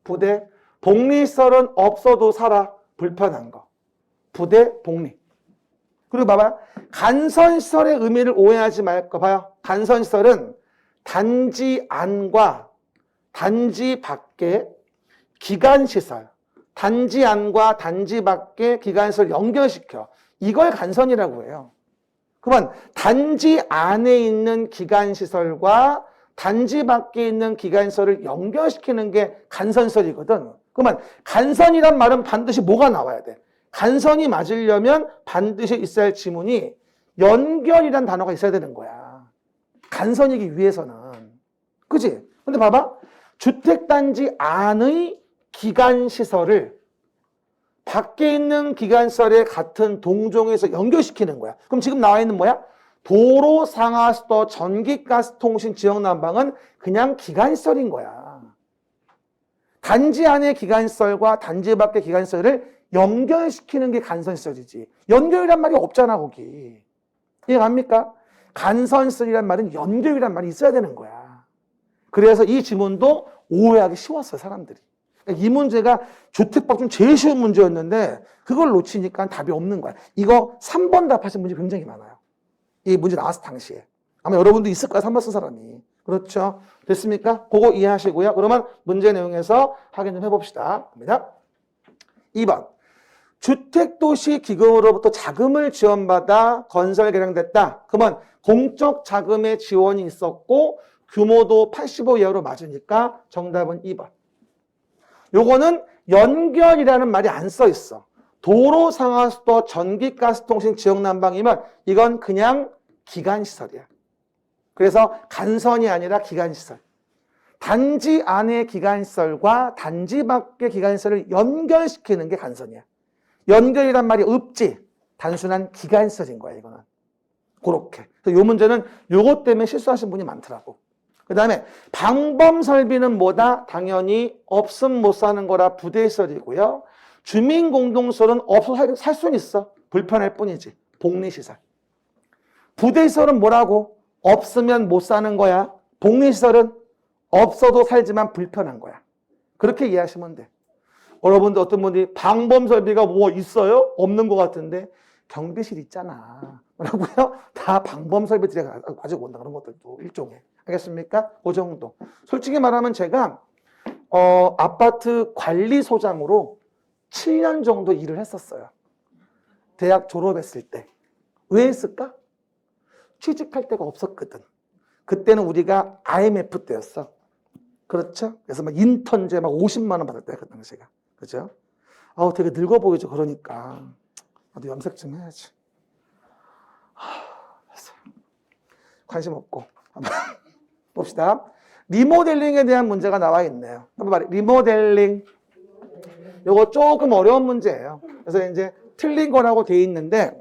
부대. 복리시설은 없어도 살아. 불편한 거. 부대, 복리. 그리고 봐봐요. 간선시설의 의미를 오해하지 말까 봐요. 간선시설은 단지 안과 단지 밖에 기간시설, 단지 안과 단지 밖에 기간시설 연결시켜. 이걸 간선이라고 해요. 그러면 단지 안에 있는 기간시설과 단지 밖에 있는 기관시설을 연결시키는 게 간선시설이거든. 그러면 간선이란 말은 반드시 뭐가 나와야 돼? 간선이 맞으려면 반드시 있어야 할 지문이 연결이란 단어가 있어야 되는 거야. 간선이기 위해서는. 그지? 근데 봐봐. 주택단지 안의 기관시설을 밖에 있는 기관시설의 같은 동종에서 연결시키는 거야. 그럼 지금 나와 있는 뭐야? 도로, 상하수도, 전기가스, 통신, 지역난방은 그냥 기관시설인 거야. 단지 안의 기관시설과 단지 밖의 기관시설을 연결시키는 게 간선시설이지. 연결이란 말이 없잖아, 거기. 이해갑니까? 간선시설이란 말은 연결이란 말이 있어야 되는 거야. 그래서 이 지문도 오해하기 쉬웠어요, 사람들이. 이 문제가 주택법 중 제일 쉬운 문제였는데 그걸 놓치니까 답이 없는 거야. 이거 3번 답하신 분이 굉장히 많아요. 이 문제 나왔을 당시에. 아마 여러분도 있을 거야, 3번 쓴 사람이. 그렇죠? 됐습니까? 그거 이해하시고요. 그러면 문제 내용에서 확인 좀 해봅시다. 갑니다. 2번. 주택도시기금으로부터 자금을 지원받아 건설 개량됐다. 그러면 공적 자금의 지원이 있었고 규모도 85 이하로 맞으니까 정답은 2번. 요거는 연결이라는 말이 안 써 있어. 도로, 상하수도, 전기, 가스, 통신, 지역난방이면 이건 그냥 기관시설이야. 그래서 간선이 아니라 기관시설. 단지 안의 기관시설과 단지 밖의 기관시설을 연결시키는 게 간선이야. 연결이란 말이 없지. 단순한 기관시설인 거야, 이거는. 그렇게. 그래서 요 문제는 요것 때문에 실수하신 분이 많더라고. 그 다음에 방범설비는 뭐다? 당연히 없음 못 사는 거라 부대시설이고요. 주민공동시설은 없어 살 수는 있어. 불편할 뿐이지. 복리시설. 부대시설은 뭐라고? 없으면 못 사는 거야. 복리시설은 없어도 살지만 불편한 거야. 그렇게 이해하시면 돼. 여러분들 어떤 분들이 방범설비가 뭐 있어요? 없는 것 같은데 경비실 있잖아. 뭐라고요? 다 방범설비들이 가지고 온다. 그런 것들도 일종의. 알겠습니까? 그 정도. 솔직히 말하면 제가 아파트 관리소장으로 7년 정도 일을 했었어요. 대학 졸업했을 때. 왜 했을까? 취직할 데가 없었거든. 그때는 우리가 IMF 때였어. 그렇죠? 그래서 막 인턴제 막 50만 원 받을 때야, 그 당시가. 그죠? 되게 늙어 보이죠, 그러니까. 나도 염색 좀 해야지. 관심 없고. 봅시다. 리모델링에 대한 문제가 나와 있네요. 한번 말해. 리모델링. 요거 조금 어려운 문제예요. 그래서 이제 틀린 거라고 돼 있는데,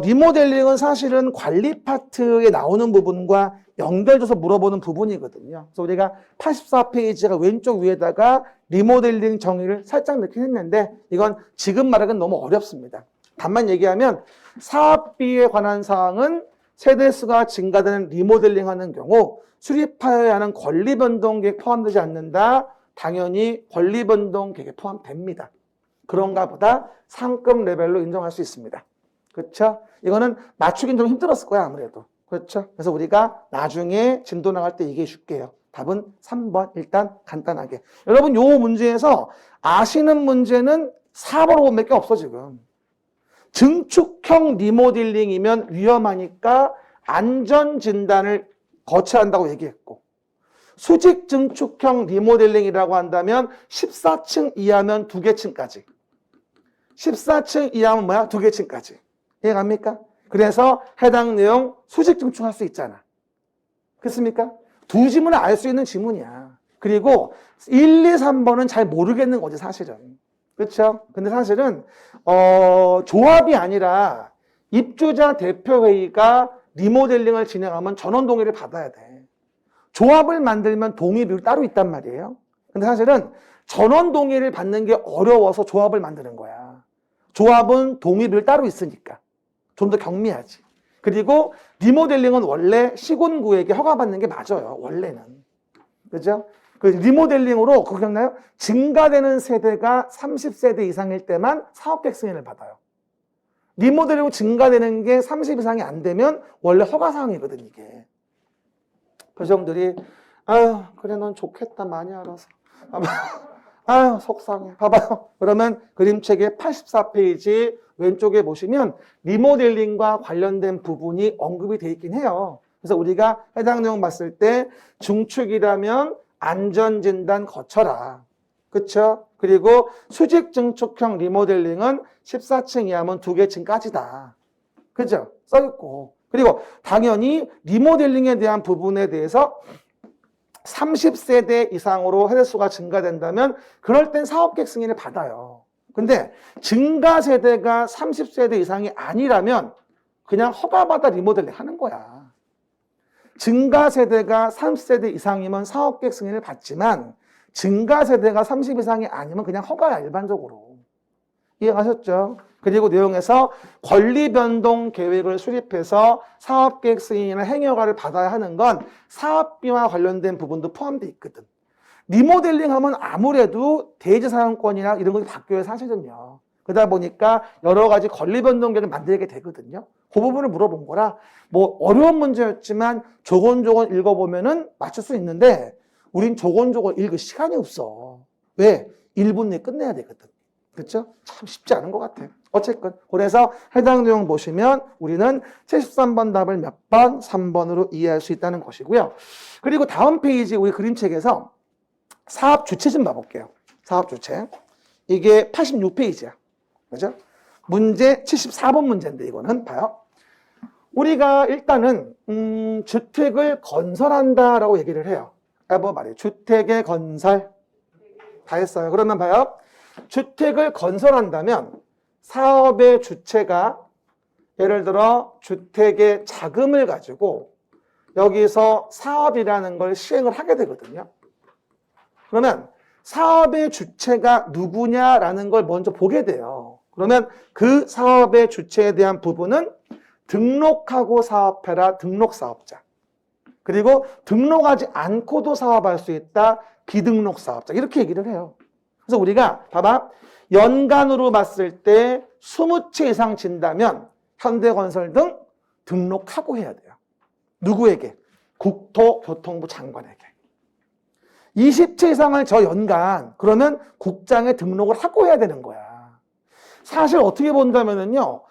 리모델링은 사실은 관리 파트에 나오는 부분과 연결돼서 물어보는 부분이거든요. 그래서 우리가 84페이지가 왼쪽 위에다가 리모델링 정의를 살짝 넣긴 했는데, 이건 지금 말하기는 너무 어렵습니다. 단만 얘기하면 사업비에 관한 사항은 세대수가 증가되는 리모델링 하는 경우 수립하여야 하는 권리변동계획 포함되지 않는다. 당연히 권리변동계획에 포함됩니다. 그런가 보다 상급 레벨로 인정할 수 있습니다. 그렇죠? 이거는 맞추긴 좀 힘들었을 거야, 아무래도. 그렇죠? 그래서 우리가 나중에 진도 나갈 때 얘기해 줄게요. 답은 3번. 일단 간단하게. 여러분, 요 문제에서 아시는 문제는 4번, 5번밖에 없어, 지금. 증축형 리모델링이면 위험하니까 안전진단을 거쳐야 한다고 얘기했고, 수직 증축형 리모델링이라고 한다면 14층 이하면 2개 층까지. 14층 이하면 뭐야? 2개 층까지. 이해갑니까? 그래서 해당 내용 수직 증축할 수 있잖아. 그렇습니까? 두 지문을 알 수 있는 지문이야. 그리고 1, 2, 3번은 잘 모르겠는 거지, 사실은. 그렇죠? 근데 사실은 조합이 아니라 입주자 대표회의가 리모델링을 진행하면 전원 동의를 받아야 돼. 조합을 만들면 동의 비율이 따로 있단 말이에요. 근데 사실은 전원 동의를 받는 게 어려워서 조합을 만드는 거야. 조합은 동의 비율 따로 있으니까 좀 더 경미하지. 그리고 리모델링은 원래 시군구에게 허가받는 게 맞아요. 원래는. 그죠? 그 리모델링으로 그거 기억나요? 증가되는 세대가 30세대 이상일 때만 사업계획 승인을 받아요. 리모델링으로 증가되는 게 30 이상이 안 되면 원래 허가사항이거든, 이게. 표정들이 아유, 그래 넌 좋겠다, 많이 알아서. 아유, 속상해. 봐봐요. 그러면 그림책의 84페이지 왼쪽에 보시면 리모델링과 관련된 부분이 언급이 돼 있긴 해요. 그래서 우리가 해당 내용 봤을 때 중축이라면 안전진단 거쳐라. 그쵸? 그리고 수직 증축형 리모델링은 14층 이하면 2개 층까지다. 그죠? 써있고. 그리고 당연히 리모델링에 대한 부분에 대해서 30세대 이상으로 세대수가 증가된다면 그럴 땐 사업계획 승인을 받아요. 근데 증가 세대가 30세대 이상이 아니라면 그냥 허가받아 리모델링 하는 거야. 증가 세대가 30세대 이상이면 사업계획 승인을 받지만 증가 세대가 30 이상이 아니면 그냥 허가야, 일반적으로. 이해가셨죠? 그리고 내용에서 권리변동 계획을 수립해서 사업계획 승인이나 행위허가를 받아야 하는 건 사업비와 관련된 부분도 포함되어 있거든. 리모델링 하면 아무래도 대지사용권이나 이런 것이 바뀌어야 사실은요. 그러다 보니까 여러 가지 권리변동 계획을 만들게 되거든요. 그 부분을 물어본 거라 뭐 어려운 문제였지만 조곤조곤 읽어보면은 맞출 수 있는데 우린 조곤조곤 읽을 시간이 없어. 왜? 1분 내에 끝내야 되거든. 그렇죠? 참 쉽지 않은 것 같아요. 어쨌건 그래서 해당 내용 보시면 우리는 73번 답을 몇 번? 3번으로 이해할 수 있다는 것이고요. 그리고 다음 페이지 우리 그림책에서 사업 주체 좀 봐볼게요. 사업 주체. 이게 86페이지야. 그죠? 문제 74번 문제인데 이거는 봐요. 우리가 일단은 주택을 건설한다라고 얘기를 해요. 뭐 말이에요. 주택의 건설 다 했어요. 그러면 봐요. 주택을 건설한다면 사업의 주체가 예를 들어 주택의 자금을 가지고 여기서 사업이라는 걸 시행을 하게 되거든요. 그러면 사업의 주체가 누구냐라는 걸 먼저 보게 돼요. 그러면 그 사업의 주체에 대한 부분은 등록하고 사업해라, 등록사업자. 그리고 등록하지 않고도 사업할 수 있다, 비등록 사업자. 이렇게 얘기를 해요. 그래서 우리가 봐봐. 연간으로 봤을 때 20채 이상 진다면 현대건설 등 등록하고 해야 돼요. 누구에게? 국토교통부 장관에게. 20채 이상을 저 연간 그러면 국장에 등록을 하고 해야 되는 거야. 사실 어떻게 본다면은요.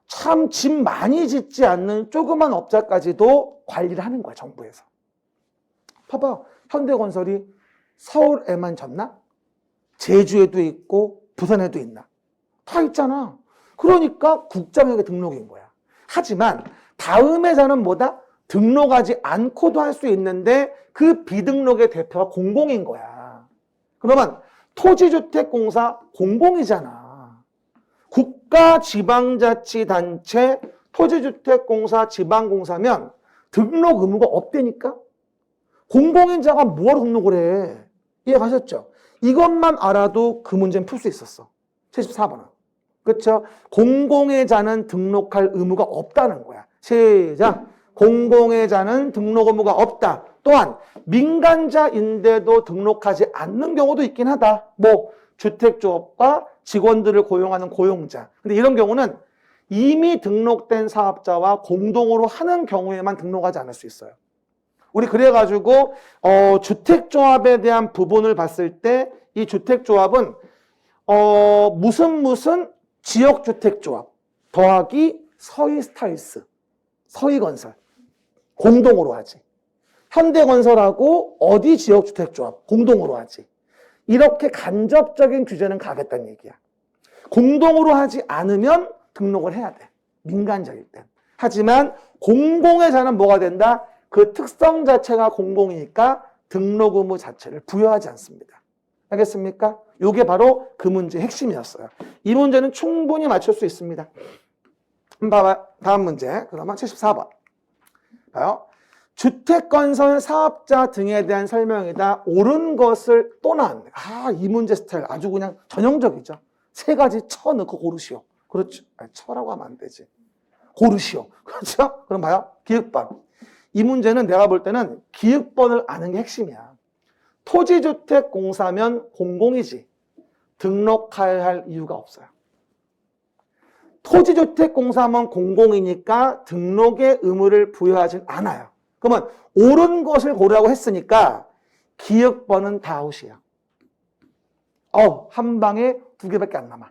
참 집 많이 짓지 않는 조그만 업자까지도 관리를 하는 거야, 정부에서. 봐봐. 현대건설이 서울에만 졌나? 제주에도 있고 부산에도 있나? 다 있잖아. 그러니까 국장에게 등록인 거야. 하지만 다음 회사는 뭐다? 등록하지 않고도 할 수 있는데 그 비등록의 대표가 공공인 거야. 그러면 토지주택공사 공공이잖아. 국가지방자치단체 토지주택공사 지방공사면 등록 의무가 없다니까? 공공인자가 뭐하러 등록을 해? 이해가셨죠? 이것만 알아도 그 문제는 풀 수 있었어. 74번은. 그렇죠? 공공의 자는 등록할 의무가 없다는 거야. 시작. 공공의 자는 등록 의무가 없다. 또한 민간자인데도 등록하지 않는 경우도 있긴 하다. 뭐 주택조합과 직원들을 고용하는 고용자. 근데 이런 경우는 이미 등록된 사업자와 공동으로 하는 경우에만 등록하지 않을 수 있어요. 우리 그래가지고 주택조합에 대한 부분을 봤을 때 이 주택조합은 무슨 지역주택조합 더하기 서희스타일스, 서희건설 공동으로 하지. 현대건설하고 어디 지역주택조합 공동으로 하지. 이렇게 간접적인 규제는 가겠다는 얘기야. 공동으로 하지 않으면 등록을 해야 돼. 민간적일 땐. 하지만 공공의 자는 뭐가 된다? 그 특성 자체가 공공이니까 등록 의무 자체를 부여하지 않습니다. 알겠습니까? 이게 바로 그 문제의 핵심이었어요. 이 문제는 충분히 맞출 수 있습니다. 봐봐. 다음 문제. 그러면 74번. 봐요. 주택건설 사업자 등에 대한 설명이다. 옳은 것을 또 나왔네. 이 문제 스타일 아주 그냥 전형적이죠. 세 가지 쳐 넣고 고르시오. 그렇죠. 쳐라고 하면 안 되지. 고르시오. 그렇죠? 그럼 봐요. 기획번. 이 문제는 내가 볼 때는 기획번을 아는 게 핵심이야. 토지주택공사면 공공이지. 등록해야 할 이유가 없어요. 토지주택공사면 공공이니까 등록의 의무를 부여하진 않아요. 그러면 옳은 것을 고르라고 했으니까 기획번은 다 아웃이야. 한 방에 2개밖에 안 남아.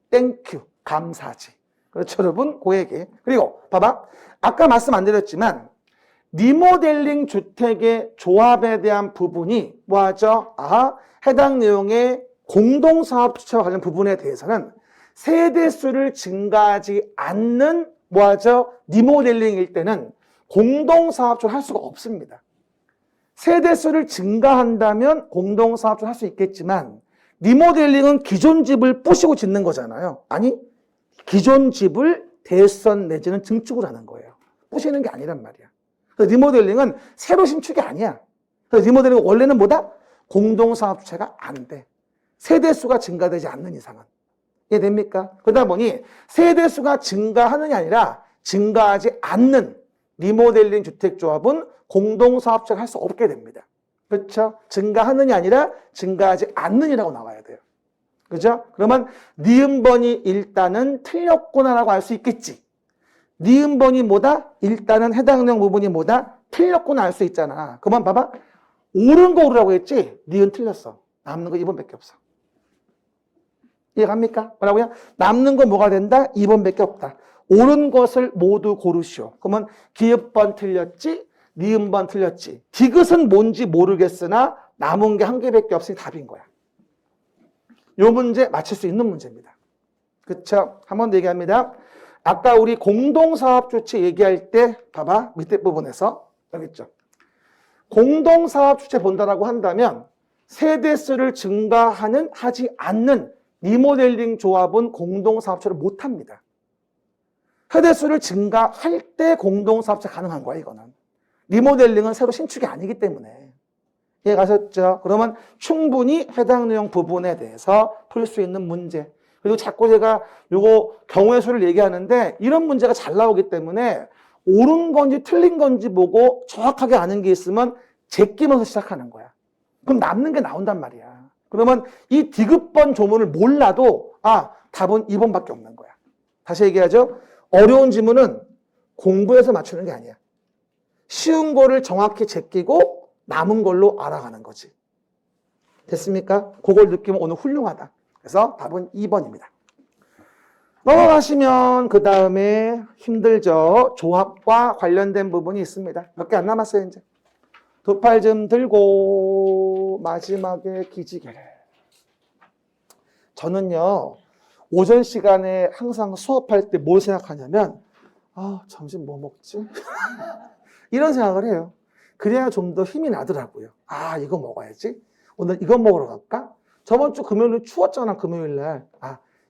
땡큐. 감사하지. 그렇죠, 여러분? 그 얘기. 그리고 봐봐. 아까 말씀 안 드렸지만 리모델링 주택의 조합에 대한 부분이 뭐하죠? 해당 내용의 공동사업 주체와 관련 부분에 대해서는 세대수를 증가하지 않는 뭐하죠? 리모델링일 때는 공동사업주를 할 수가 없습니다. 세대수를 증가한다면 공동사업주를 할 수 있겠지만 리모델링은 기존 집을 부시고 짓는 거잖아요. 아니, 기존 집을 대선 내지는 증축을 하는 거예요. 부시는 게 아니란 말이야. 그래서 리모델링은 새로 신축이 아니야. 그래서 리모델링은 원래는 뭐다? 공동사업주체가 안 돼. 세대수가 증가되지 않는 이상은. 이해됩니까? 그러다 보니 세대수가 증가하느냐 아니라 증가하지 않는 리모델링 주택조합은 공동사업체가 할 수 없게 됩니다. 그렇죠? 증가하느냐 아니라 증가하지 않느냐라고 나와야 돼요. 그죠? 그러면 니은번이 일단은 틀렸구나라고 알 수 있겠지. 니은번이 뭐다? 일단은 해당 내용 부분이 뭐다? 틀렸구나 알 수 있잖아. 그만 봐봐. 옳은 거 오르라고 했지? 니은 틀렸어. 남는 거 2번밖에 없어. 이해갑니까? 뭐라고요? 남는 건 뭐가 된다? 2번밖에 없다. 옳은 것을 모두 고르시오. 그러면 기읍번 틀렸지? 니은번 틀렸지. 디귿은 뭔지 모르겠으나 남은 게 한 개밖에 없으니 답인 거야. 요 문제 맞출 수 있는 문제입니다. 그쵸? 한 번 더 얘기합니다. 아까 우리 공동사업 주체 얘기할 때 봐봐. 밑에 부분에서 여기 있죠. 공동사업 주체 본다라고 한다면 세대수를 증가하는 하지 않는 리모델링 조합은 공동사업체를 못합니다. 세대수를 증가할 때 공동사업체 가능한 거야 이거는. 리모델링은 새로 신축이 아니기 때문에. 이해 가셨죠? 그러면 충분히 해당 내용 부분에 대해서 풀 수 있는 문제. 그리고 자꾸 제가 요거 경우의 수를 얘기하는데 이런 문제가 잘 나오기 때문에 옳은 건지 틀린 건지 보고 정확하게 아는 게 있으면 제끼면서 시작하는 거야. 그럼 남는 게 나온단 말이야. 그러면 이 디귿번 조문을 몰라도 답은 2번밖에 없는 거야. 다시 얘기하죠. 어려운 지문은 공부해서 맞추는 게 아니야. 쉬운 거를 정확히 제끼고 남은 걸로 알아가는 거지. 됐습니까? 그걸 느끼면 오늘 훌륭하다. 그래서 답은 2번입니다. 넘어가시면 그 다음에 힘들죠. 조합과 관련된 부분이 있습니다. 몇 개 안 남았어요 이제. 두 팔 좀 들고 마지막에 기지개를. 저는요 오전 시간에 항상 수업할 때 뭘 생각하냐면 점심 뭐 먹지? 이런 생각을 해요. 그래야 좀 더 힘이 나더라고요. 이거 먹어야지. 오늘 이거 먹으러 갈까? 저번 주 금요일에 추웠잖아, 금요일날.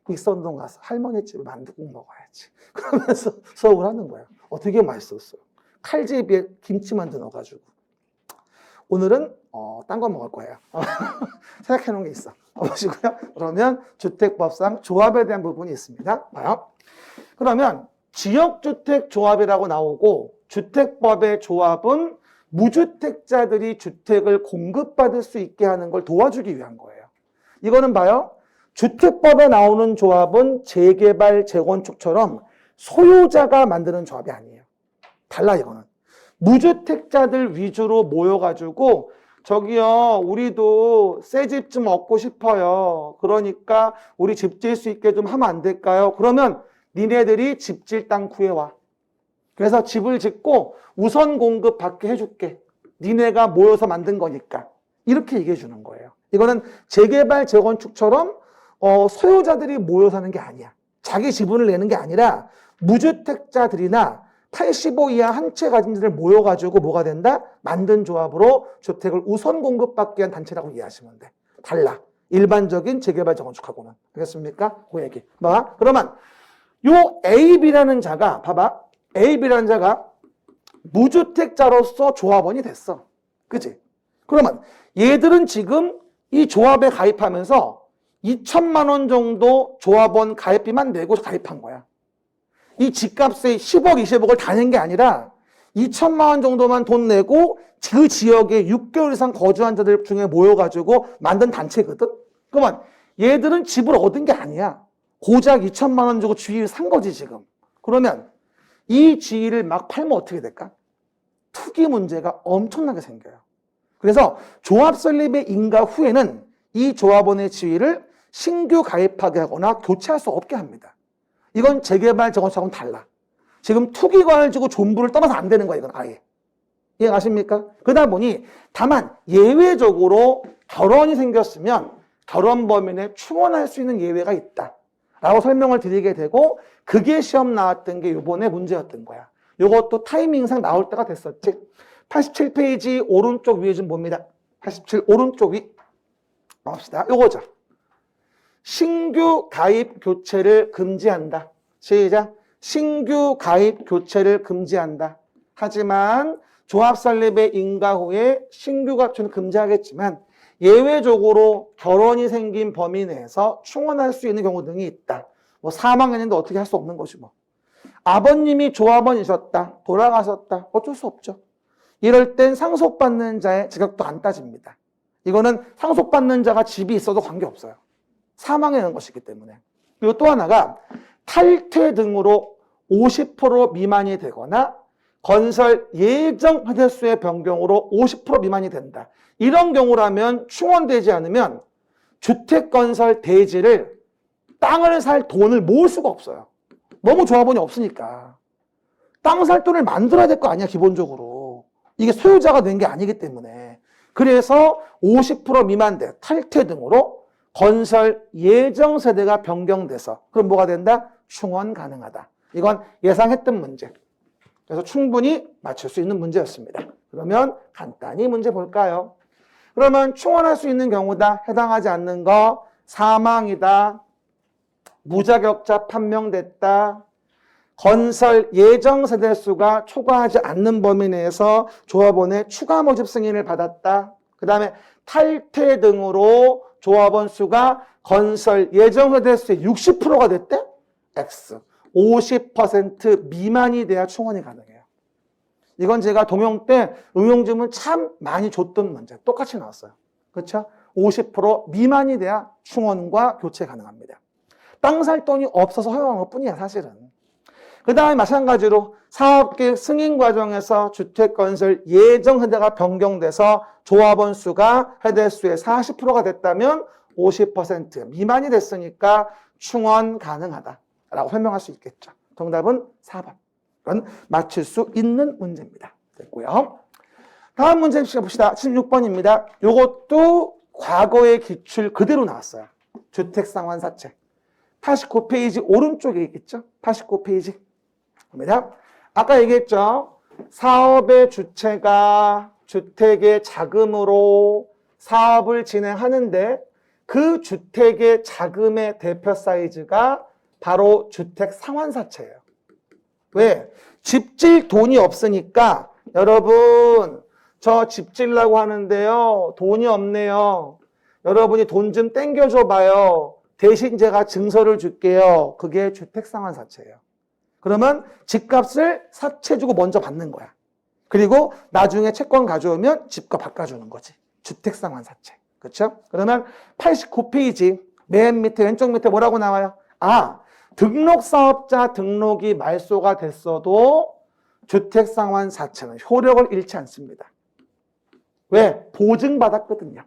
익선동 가서 할머니 집에 만두국 먹어야지. 그러면서 수업을 하는 거예요. 되게 맛있었어요. 칼제비에 김치만두 넣어가지고. 오늘은 딴 거 먹을 거예요. 생각해 놓은 게 있어. 보시고요. 그러면 주택법상 조합에 대한 부분이 있습니다. 봐요. 그러면 지역주택 조합이라고 나오고 주택법의 조합은 무주택자들이 주택을 공급받을 수 있게 하는 걸 도와주기 위한 거예요. 이거는 봐요. 주택법에 나오는 조합은 재개발, 재건축처럼 소유자가 만드는 조합이 아니에요. 달라 이거는. 무주택자들 위주로 모여가지고 저기요 우리도 새 집 좀 얻고 싶어요. 그러니까 우리 집 지을 수 있게 좀 하면 안 될까요? 그러면 니네들이 집 질 땅 구해와. 그래서 집을 짓고 우선 공급 받게 해줄게. 니네가 모여서 만든 거니까. 이렇게 얘기해 주는 거예요. 이거는 재개발, 재건축처럼 소유자들이 모여서 하는 게 아니야. 자기 지분을 내는 게 아니라 무주택자들이나 85 이하 한 채 가진 자들 모여가지고 뭐가 된다? 만든 조합으로 주택을 우선 공급받게 한 단체라고 이해하시면 돼. 달라. 일반적인 재개발, 재건축하고는. 알겠습니까? 그 얘기. 그러면 요 AB라는 자가 봐봐. AB라는 자가 무주택자로서 조합원이 됐어. 그치? 그러면 얘들은 지금 이 조합에 가입하면서 2천만 원 정도 조합원 가입비만 내고 가입한 거야. 이 집값의 10억, 20억을 다 낸 게 아니라 2천만 원 정도만 돈 내고 그 지역에 6개월 이상 거주한 자들 중에 모여가지고 만든 단체거든? 그러면 얘들은 집을 얻은 게 아니야. 고작 2천만 원 주고 주위를 산 거지 지금. 그러면 이 지위를 막 팔면 어떻게 될까? 투기 문제가 엄청나게 생겨요. 그래서 조합 설립의 인가 후에는 이 조합원의 지위를 신규 가입하게 하거나 교체할 수 없게 합니다. 이건 재개발, 재건축하고는 달라. 지금 투기관을 주고 존부를 떠나서 안 되는 거야, 이건 아예. 이해가십니까? 그러다 보니 다만 예외적으로 결혼이 생겼으면 결혼 범위 내에 충원할 수 있는 예외가 있다 라고 설명을 드리게 되고, 그게 시험 나왔던 게 요번에 문제였던 거야. 요것도 타이밍상 나올 때가 됐었지. 87페이지 오른쪽 위에 좀 봅니다. 87 오른쪽 위 봅시다. 요거죠. 신규 가입 교체를 금지한다. 시작. 신규 가입 교체를 금지한다. 하지만 조합 설립의 인가 후에 신규 가입은 금지하겠지만 예외적으로 결혼이 생긴 범위 내에서 충원할 수 있는 경우 등이 있다. 뭐 사망했는데 어떻게 할 수 없는 것이 뭐. 아버님이 조합원이셨다. 돌아가셨다. 어쩔 수 없죠. 이럴 땐 상속받는 자의 자격도 안 따집니다. 이거는 상속받는 자가 집이 있어도 관계없어요. 사망하는 것이기 때문에. 그리고 또 하나가 탈퇴 등으로 50% 미만이 되거나 건설 예정 횟수의 변경으로 50% 미만이 된다. 이런 경우라면 충원되지 않으면 주택건설 대지를 땅을 살 돈을 모을 수가 없어요. 너무 조합원이 없으니까. 땅 살 돈을 만들어야 될 거 아니야, 기본적으로. 이게 소유자가 된 게 아니기 때문에. 그래서 50% 미만돼 탈퇴 등으로 건설 예정 세대가 변경돼서 그럼 뭐가 된다? 충원 가능하다. 이건 예상했던 문제. 그래서 충분히 맞출 수 있는 문제였습니다. 그러면 간단히 문제 볼까요? 그러면 충원할 수 있는 경우다. 해당하지 않는 거 사망이다. 무자격자 판명됐다. 건설 예정 세대 수가 초과하지 않는 범위 내에서 조합원의 추가 모집 승인을 받았다. 그 다음에 탈퇴 등으로 조합원 수가 건설 예정 세대 수의 60%가 됐대? X. 50% 미만이 돼야 충원이 가능해요. 이건 제가 동영 때 응용지문 참 많이 줬던 문제. 똑같이 나왔어요. 그렇죠? 50% 미만이 돼야 충원과 교체 가능합니다. 땅 살 돈이 없어서 허용한 것뿐이야, 사실은. 그 다음에 마찬가지로 사업계획 승인 과정에서 주택건설 예정 세대가 변경돼서 조합원 수가 세대수의 40%가 됐다면 50% 미만이 됐으니까 충원 가능하다라고 설명할 수 있겠죠. 정답은 4번. 이건 맞출 수 있는 문제입니다. 됐고요. 다음 문제 봅시다. 76번입니다. 이것도 과거의 기출 그대로 나왔어요. 주택상환사채. 89페이지 오른쪽에 있겠죠? 89페이지. 입니다. 아까 얘기했죠? 사업의 주체가 주택의 자금으로 사업을 진행하는데 그 주택의 자금의 대표 사이즈가 바로 주택상환사채예요. 왜? 집 질 돈이 없으니까 여러분 저 집 질라고 하는데요. 돈이 없네요. 여러분이 돈 좀 땡겨줘 봐요. 대신 제가 증서를 줄게요. 그게 주택상환사채예요. 그러면 집값을 사채 주고 먼저 받는 거야. 그리고 나중에 채권 가져오면 집값 바꿔주는 거지. 주택상환사채. 그렇죠? 그러면 89페이지 맨 밑에 왼쪽 밑에 뭐라고 나와요? 아, 등록사업자 등록이 말소가 됐어도 주택상환사채는 효력을 잃지 않습니다. 왜? 보증받았거든요.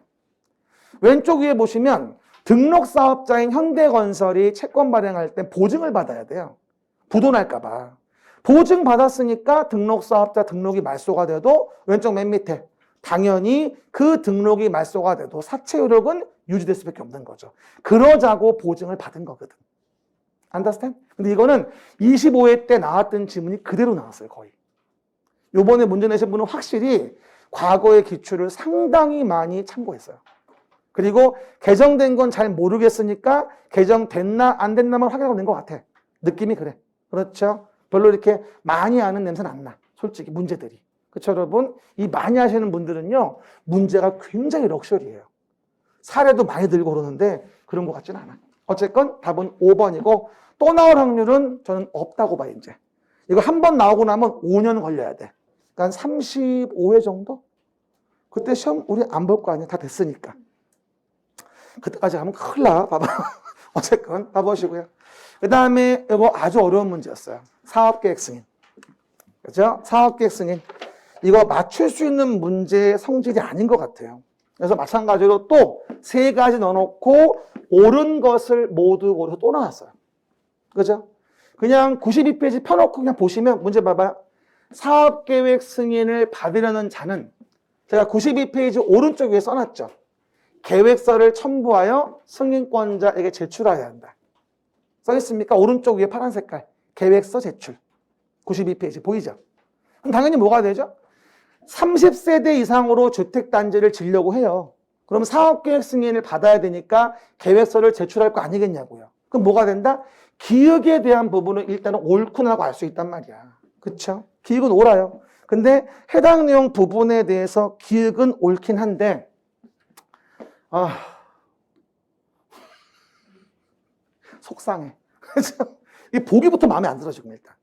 왼쪽 위에 보시면 등록사업자인 현대건설이 채권 발행할 때 보증을 받아야 돼요. 부도날까 봐. 보증받았으니까 등록사업자 등록이 말소가 돼도 왼쪽 맨 밑에 당연히 그 등록이 말소가 돼도 사채 효력은 유지될 수밖에 없는 거죠. 그러자고 보증을 받은 거거든. Understand? 근데 이거는 25회 때 나왔던 지문이 그대로 나왔어요, 거의. 요번에 문제 내신 분은 확실히 과거의 기출을 상당히 많이 참고했어요. 그리고 개정된 건 잘 모르겠으니까 개정됐나 안 됐나만 확인하고 낸 것 같아. 느낌이 그래. 그렇죠? 별로 이렇게 많이 아는 냄새는 안 나. 솔직히 문제들이. 그렇죠, 여러분? 이 많이 하시는 분들은요. 문제가 굉장히 럭셔리해요. 사례도 많이 들고 그러는데 그런 것 같지는 않아. 어쨌건 답은 5번이고 또 나올 확률은 저는 없다고 봐요, 이제. 이거 한 번 나오고 나면 5년 걸려야 돼. 그러니까 35회 정도? 그때 시험 우리 안 볼 거 아니야. 다 됐으니까. 그때까지 가면 큰일 나. 봐봐. 어쨌건 봐보시고요. 그 다음에 이거 아주 어려운 문제였어요. 사업계획 승인. 그죠? 사업계획 승인. 이거 맞출 수 있는 문제의 성질이 아닌 것 같아요. 그래서 마찬가지로 또 3가지 넣어놓고 옳은 것을 모두 고려서 또 나왔어요. 그죠? 그냥 92페이지 펴놓고 그냥 보시면 문제 봐봐요. 사업계획 승인을 받으려는 자는 제가 92페이지 오른쪽 위에 써놨죠. 계획서를 첨부하여 승인권자에게 제출해야 한다. 써있습니까? 오른쪽 위에 파란 색깔. 계획서 제출. 92페이지 보이죠? 그럼 당연히 뭐가 되죠? 30세대 이상으로 주택단지를 지려고 해요. 그럼 사업계획 승인을 받아야 되니까 계획서를 제출할 거 아니겠냐고요. 그럼 뭐가 된다? 기획에 대한 부분은 일단은 옳구나라고 알 수 있단 말이야. 그쵸? 기획은 옳아요. 근데 해당 내용 부분에 대해서 기획은 옳긴 한데 속상해. 그죠? 이 보기부터 마음에 안 들어 지금 일단.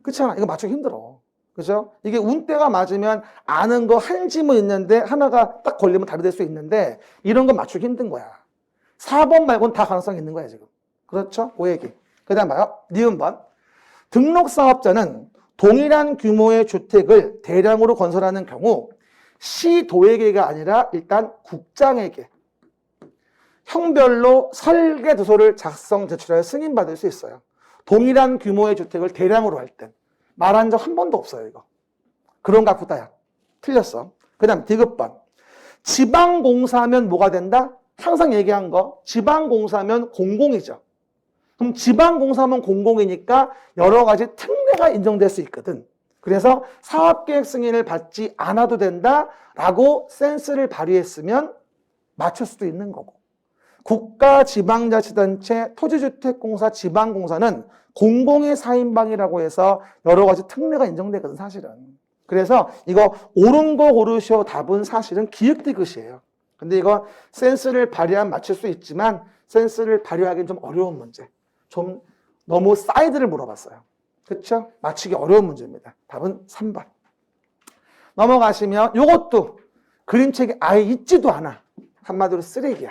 그렇잖아. 이거 맞추기 힘들어. 그죠? 이게 운대가 맞으면 아는 거 한 지문 있는데 하나가 딱 걸리면 답이 될 수 있는데 이런 건 맞추기 힘든 거야. 4번 말고는 다 가능성이 있는 거야 지금. 그렇죠? 그 얘기. 그 다음 봐요. 니은번. 등록사업자는 동일한 규모의 주택을 대량으로 건설하는 경우 시도에게가 아니라 일단 국장에게 형별로 설계 도서를 작성 제출하여 승인받을 수 있어요. 동일한 규모의 주택을 대량으로 할 땐. 말한 적 한 번도 없어요, 이거. 그런가 보다야. 틀렸어. 그 다음, 디귿번. 지방공사면 뭐가 된다? 항상 얘기한 거. 지방공사면 공공이죠. 그럼 지방공사면 공공이니까 여러 가지 특례가 인정될 수 있거든. 그래서 사업계획 승인을 받지 않아도 된다라고 센스를 발휘했으면 맞출 수도 있는 거고. 국가지방자치단체, 토지주택공사, 지방공사는 공공의 사인방이라고 해서 여러 가지 특례가 인정되거든, 사실은. 그래서 이거 옳은 거 고르시오 답은 사실은 기획디귿이에요. 근데 이거 센스를 발휘하면 맞출 수 있지만 센스를 발휘하기는 좀 어려운 문제. 좀 너무 사이드를 물어봤어요. 그렇죠? 맞추기 어려운 문제입니다. 답은 3번. 넘어가시면 이것도 그림책이 아예 있지도 않아. 한마디로 쓰레기야.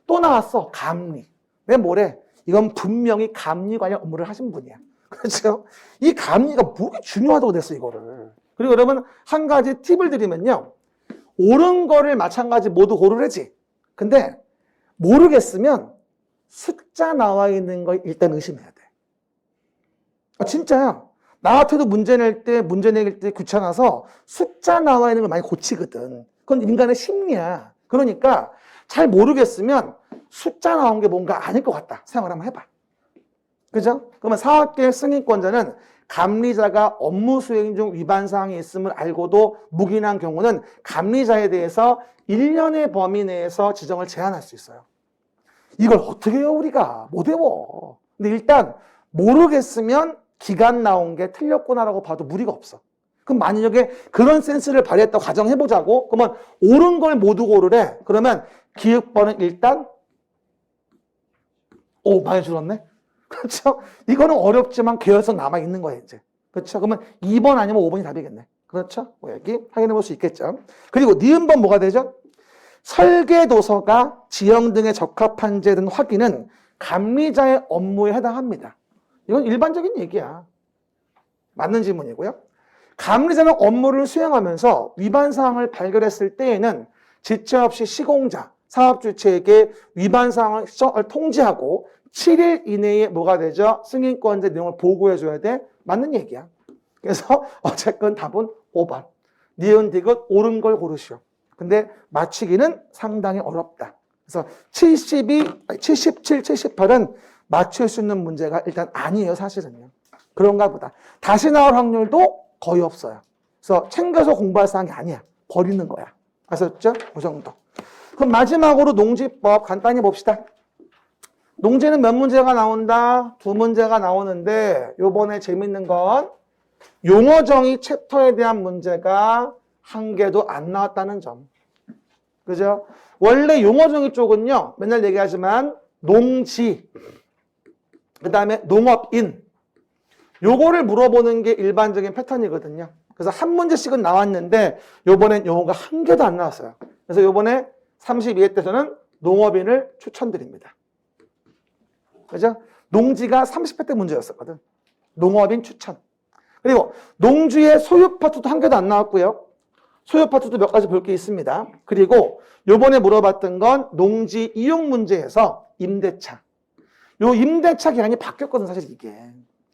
또 나왔어. 감리. 왜 뭐래? 이건 분명히 감리 관련 업무를 하신 분이야. 그렇죠? 이 감리가 뭐가 중요하다고 됐어, 이거를. 그리고 여러분, 한 가지 팁을 드리면요. 옳은 거를 마찬가지 모두 고르래지. 근데 모르겠으면 숫자 나와 있는 거 일단 의심해야 돼. 진짜야. 나 같아도 문제 낼 때 귀찮아서 숫자 나와 있는 걸 많이 고치거든. 그건 인간의 심리야. 그러니까 잘 모르겠으면 숫자 나온 게 뭔가 아닐 것 같다. 생각을 한번 해봐. 그죠? 그러면 사업계획 승인권자는 감리자가 업무 수행 중 위반 사항이 있음을 알고도 묵인한 경우는 감리자에 대해서 1년의 범위 내에서 지정을 제한할 수 있어요. 이걸 어떻게 해요, 우리가? 못 외워. 근데 일단 모르겠으면 기간 나온 게 틀렸구나라고 봐도 무리가 없어. 그럼 만약에 그런 센스를 발휘했다고 가정해보자고? 그러면 옳은 걸 모두 고르래. 그러면 기획번은 일단 많이 줄었네? 그렇죠? 이거는 어렵지만 개연성 남아있는 거예요, 이제. 그렇죠? 그러면 2번 아니면 5번이 답이겠네. 그렇죠? 여기 확인해 볼 수 있겠죠? 그리고 니은번 뭐가 되죠? 설계도서가 지형 등에 적합한지 등 확인은 감리자의 업무에 해당합니다. 이건 일반적인 얘기야. 맞는 질문이고요. 감리자는 업무를 수행하면서 위반 사항을 발견했을 때에는 지체 없이 시공자, 사업주체에게 위반 사항을 통지하고 7일 이내에 뭐가 되죠? 승인권자 내용을 보고해줘야 돼. 맞는 얘기야. 그래서 어쨌건 답은 5번. 니은 디귿 옳은 걸 고르시오. 근데 맞추기는 상당히 어렵다. 그래서 77, 78은 맞출 수 있는 문제가 일단 아니에요, 사실은요. 그런가 보다. 다시 나올 확률도 거의 없어요. 그래서 챙겨서 공부할 사항이 아니야. 버리는 거야. 아셨죠? 그 정도. 그럼 마지막으로 농지법 간단히 봅시다. 농지는 몇 문제가 나온다? 2문제가 나오는데 요번에 재밌는 건 용어정의 챕터에 대한 문제가 한 개도 안 나왔다는 점. 그죠? 원래 용어정의 쪽은요, 맨날 얘기하지만 농지, 그 다음에 농업인, 요거를 물어보는 게 일반적인 패턴이거든요. 그래서 한 문제씩은 나왔는데 요번엔 용어가 한 개도 안 나왔어요. 그래서 요번에 32회 때서는 농업인을 추천드립니다. 그죠? 농지가 30회 때 문제였었거든. 농업인 추천. 그리고 농주의 소유 파트도 한 개도 안 나왔고요. 소유 파트도 몇 가지 볼 게 있습니다. 그리고 요번에 물어봤던 건 농지 이용 문제에서 임대차. 요 임대차 기간이 바뀌었거든, 사실 이게.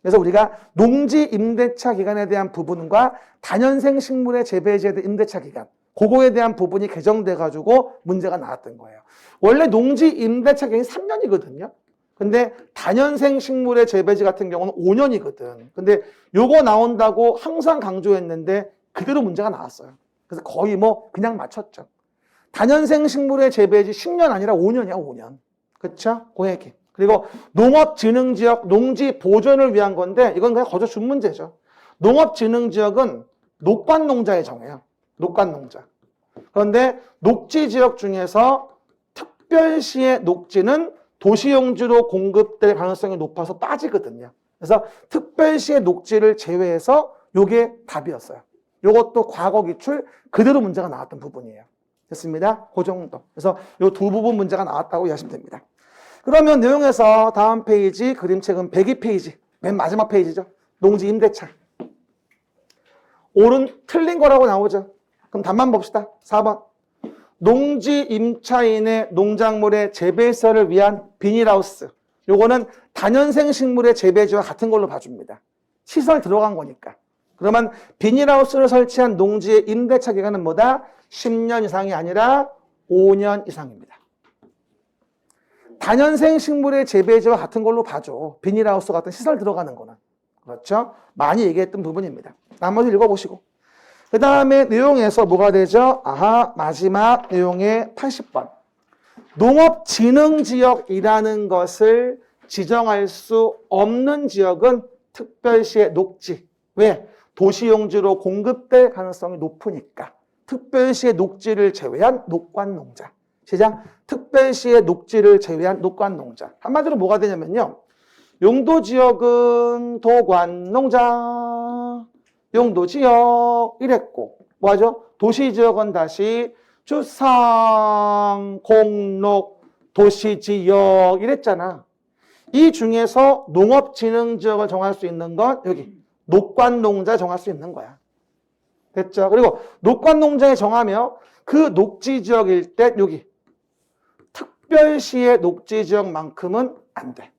그래서 우리가 농지 임대차 기간에 대한 부분과 다년생 식물의 재배지에 대한 임대차 기간, 그거에 대한 부분이 개정돼가지고 문제가 나왔던 거예요. 원래 농지 임대차 기간이 3년이거든요. 근데 다년생 식물의 재배지 같은 경우는 5년이거든. 근데 요거 나온다고 항상 강조했는데 그대로 문제가 나왔어요. 그래서 거의 뭐 그냥 맞췄죠. 다년생 식물의 재배지 10년 아니라 5년이야, 5년. 그쵸? 그 얘기. 그리고 농업진흥지역 농지 보존을 위한 건데 이건 그냥 거저 준 문제죠. 농업진흥지역은 녹관농자에 정해요. 녹관농자. 그런데 녹지지역 중에서 특별시의 녹지는 도시용지로 공급될 가능성이 높아서 빠지거든요. 그래서 특별시의 녹지를 제외해서 요게 답이었어요. 요것도 과거 기출 그대로 문제가 나왔던 부분이에요. 됐습니다. 그 정도. 그래서 요 두 부분 문제가 나왔다고 이해하시면 됩니다. 그러면 내용에서 다음 페이지 그림책은 102페이지 맨 마지막 페이지죠. 농지 임대차. 옳은 틀린 거라고 나오죠. 그럼 답만 봅시다. 4번. 농지 임차인의 농작물의 재배시설을 위한 비닐하우스. 요거는 다년생 식물의 재배지와 같은 걸로 봐줍니다. 시설 들어간 거니까. 그러면 비닐하우스를 설치한 농지의 임대차 기간은 뭐다? 10년 이상이 아니라 5년 이상입니다. 다년생 식물의 재배지와 같은 걸로 봐줘. 비닐하우스 같은 시설 들어가는 거는. 그렇죠? 많이 얘기했던 부분입니다. 나머지 읽어보시고. 그 다음에 내용에서 뭐가 되죠? 아하, 마지막 내용의 80번. 농업진흥지역이라는 것을 지정할 수 없는 지역은 특별시의 녹지. 왜? 도시용지로 공급될 가능성이 높으니까. 특별시의 녹지를 제외한 녹관농자. 시작. 특별시의 녹지를 제외한 녹관농자. 한마디로 뭐가 되냐면요. 용도지역은 도관농자. 용도지역 이랬고 뭐하죠? 도시지역은 다시 주상, 공록, 도시지역 이랬잖아. 이 중에서 농업진흥지역을 정할 수 있는 건 여기 녹관농자 정할 수 있는 거야. 됐죠? 그리고 녹관농자에 정하면 그 녹지지역일 때 여기 특별시의 녹지지역만큼은 안 돼.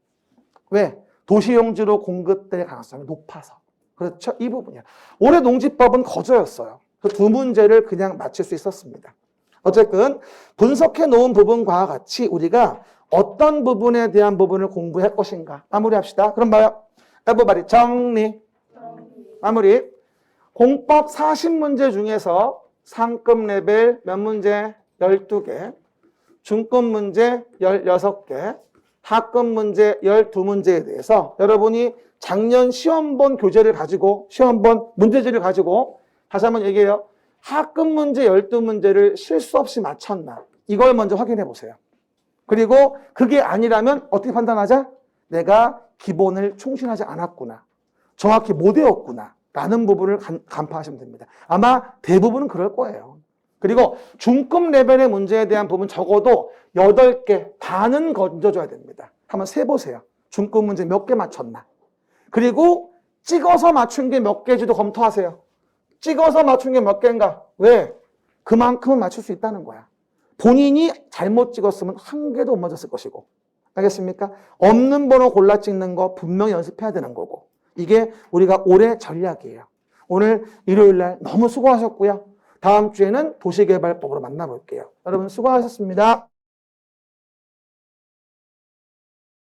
왜? 도시용지로 공급될 가능성이 높아서. 그렇죠? 이 부분이야. 올해 농지법은 거저였어요. 그 두 문제를 그냥 맞출 수 있었습니다. 어쨌든 분석해 놓은 부분과 같이 우리가 어떤 부분에 대한 부분을 공부할 것인가 마무리합시다. 그럼 봐요. everybody 정리. 마무리. 공법 40문제 중에서 상급 레벨 몇 문제? 12개. 중급 문제 16개. 하급 문제 12문제에 대해서 여러분이 작년 시험본 교재를 가지고 시험본 문제지를 가지고 다시 한번 얘기해요. 하급 문제 12문제를 실수 없이 맞췄나 이걸 먼저 확인해 보세요. 그리고 그게 아니라면 어떻게 판단하자? 내가 기본을 충실하지 않았구나. 정확히 못 외웠구나 라는 부분을 간파하시면 됩니다. 아마 대부분은 그럴 거예요. 그리고 중급 레벨의 문제에 대한 부분 적어도 8개 반은 건져줘야 됩니다. 한번 세보세요. 중급 문제 몇 개 맞췄나. 그리고 찍어서 맞춘 게 몇 개지도 검토하세요. 찍어서 맞춘 게 몇 개인가? 왜? 그만큼은 맞출 수 있다는 거야. 본인이 잘못 찍었으면 한 개도 못 맞았을 것이고. 알겠습니까? 없는 번호 골라 찍는 거 분명히 연습해야 되는 거고. 이게 우리가 올해 전략이에요. 오늘 일요일 날 너무 수고하셨고요. 다음 주에는 도시개발법으로 만나볼게요. 여러분 수고하셨습니다.